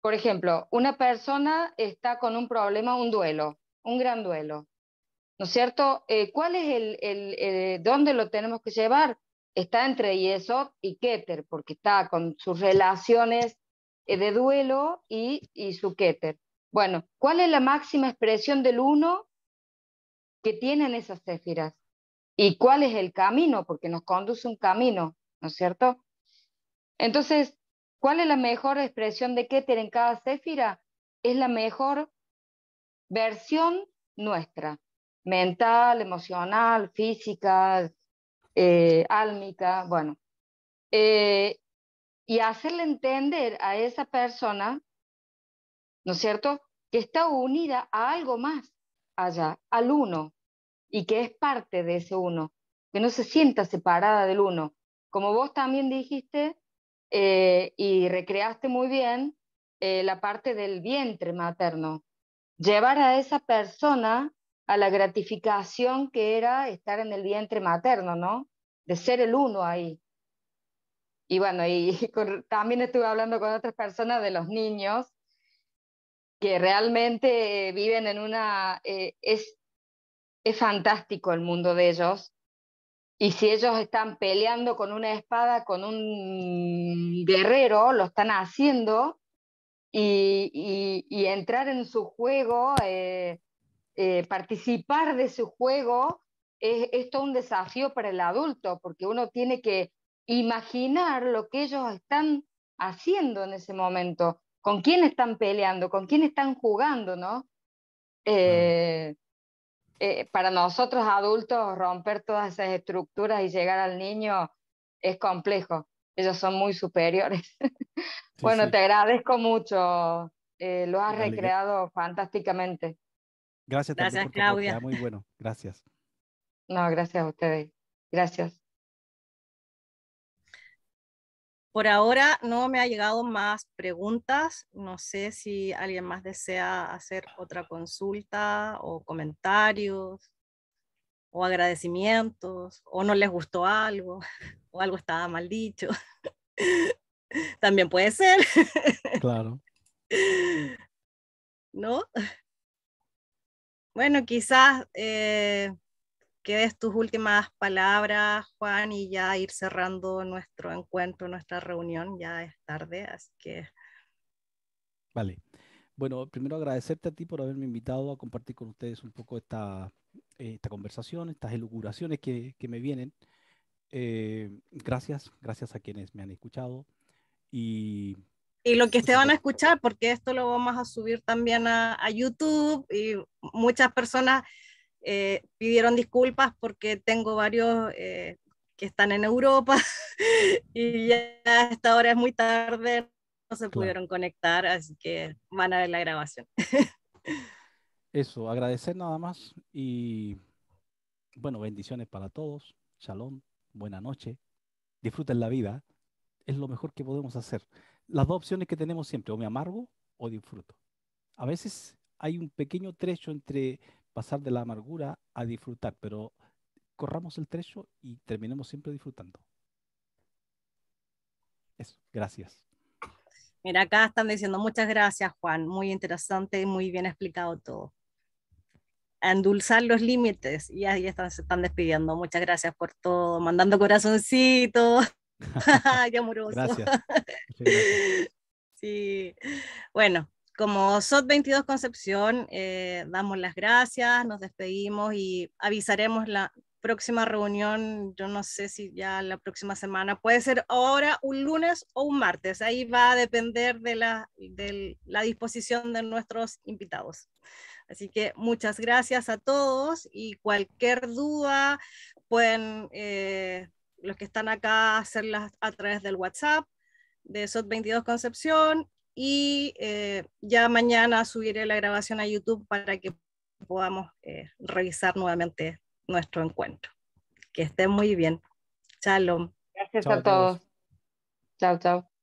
por ejemplo, una persona está con un problema, un duelo, un gran duelo, ¿no es cierto? ¿Cuál es dónde lo tenemos que llevar? Está entre Yesod y Keter, porque está con sus relaciones de duelo y su Keter. Bueno, ¿cuál es la máxima expresión del 1 que tienen esas céfiras? ¿Y cuál es el camino? Porque nos conduce un camino, ¿no es cierto? Entonces, ¿cuál es la mejor expresión de Keter en cada céfira? Es la mejor versión nuestra, mental, emocional, física, álmica, bueno. Y hacerle entender a esa persona, ¿no es cierto?, que está unida a algo más allá, al 1, y que es parte de ese 1, que no se sienta separada del 1. Como vos también dijiste, y recreaste muy bien, la parte del vientre materno. Llevar a esa persona a la gratificación que era estar en el vientre materno, ¿no? De ser el 1 ahí. Y bueno, también estuve hablando con otras personas de los niños que realmente viven en es fantástico el mundo de ellos. Y si ellos están peleando con una espada, con un guerrero, lo están haciendo, y entrar en su juego, participar de su juego, es todo un desafío para el adulto, porque uno tiene que imaginar lo que ellos están haciendo en ese momento, con quién están peleando, con quién están jugando, ¿no? Para nosotros adultos romper todas esas estructuras y llegar al niño es complejo. Ellos son muy superiores. Sí, Bueno, sí. te agradezco mucho. Lo has Dale, recreado fantásticamente. gracias también Gracias, por tu aporte. Claudia. Muy bueno. Gracias. No, gracias a ustedes. Gracias. Por ahora no me ha llegado más preguntas. No sé si alguien más desea hacer otra consulta o comentarios o agradecimientos o no les gustó algo o algo estaba mal dicho. También puede ser. Claro. ¿No? Bueno, quizás que des tus últimas palabras, Juan, y ya ir cerrando nuestro encuentro, nuestra reunión. Ya es tarde, así que... Vale. Bueno, primero agradecerte a ti por haberme invitado a compartir con ustedes un poco esta conversación, estas elucubraciones que me vienen. Gracias a quienes me han escuchado. Y lo que te pucha, van a escuchar, porque esto lo vamos a subir también a YouTube, y muchas personas pidieron disculpas porque tengo varios que están en Europa y ya a esta hora es muy tarde, no se claro, pudieron conectar, así que van a ver la grabación. eso, agradecer nada más y bueno, bendiciones para todos. Shalom, buena noche. Disfruten la vida, es lo mejor que podemos hacer. Las dos opciones que tenemos siempre, o me amargo o disfruto. A veces hay un pequeño trecho entre pasar de la amargura a disfrutar, pero corramos el trecho y terminemos siempre disfrutando. Eso, gracias. Mira, acá están diciendo muchas gracias, Juan, muy interesante y muy bien explicado todo. A endulzar los límites, y ahí se están despidiendo. Muchas gracias por todo, mandando corazoncitos. Qué amoroso. Gracias. Muchas gracias. Sí, bueno, como SOT 22 Concepción, damos las gracias, nos despedimos y avisaremos próxima reunión, yo no sé si ya la próxima semana, puede ser ahora un lunes o un martes, ahí va a depender de la disposición de nuestros invitados. Así que muchas gracias a todos y cualquier duda pueden, los que están acá, hacerlas a través del WhatsApp de SOT 22 Concepción y ya mañana subiré la grabación a YouTube para que podamos revisar nuevamente nuestro encuentro. Que estén muy bien. Shalom. Gracias Chao a todos. Chao, chao.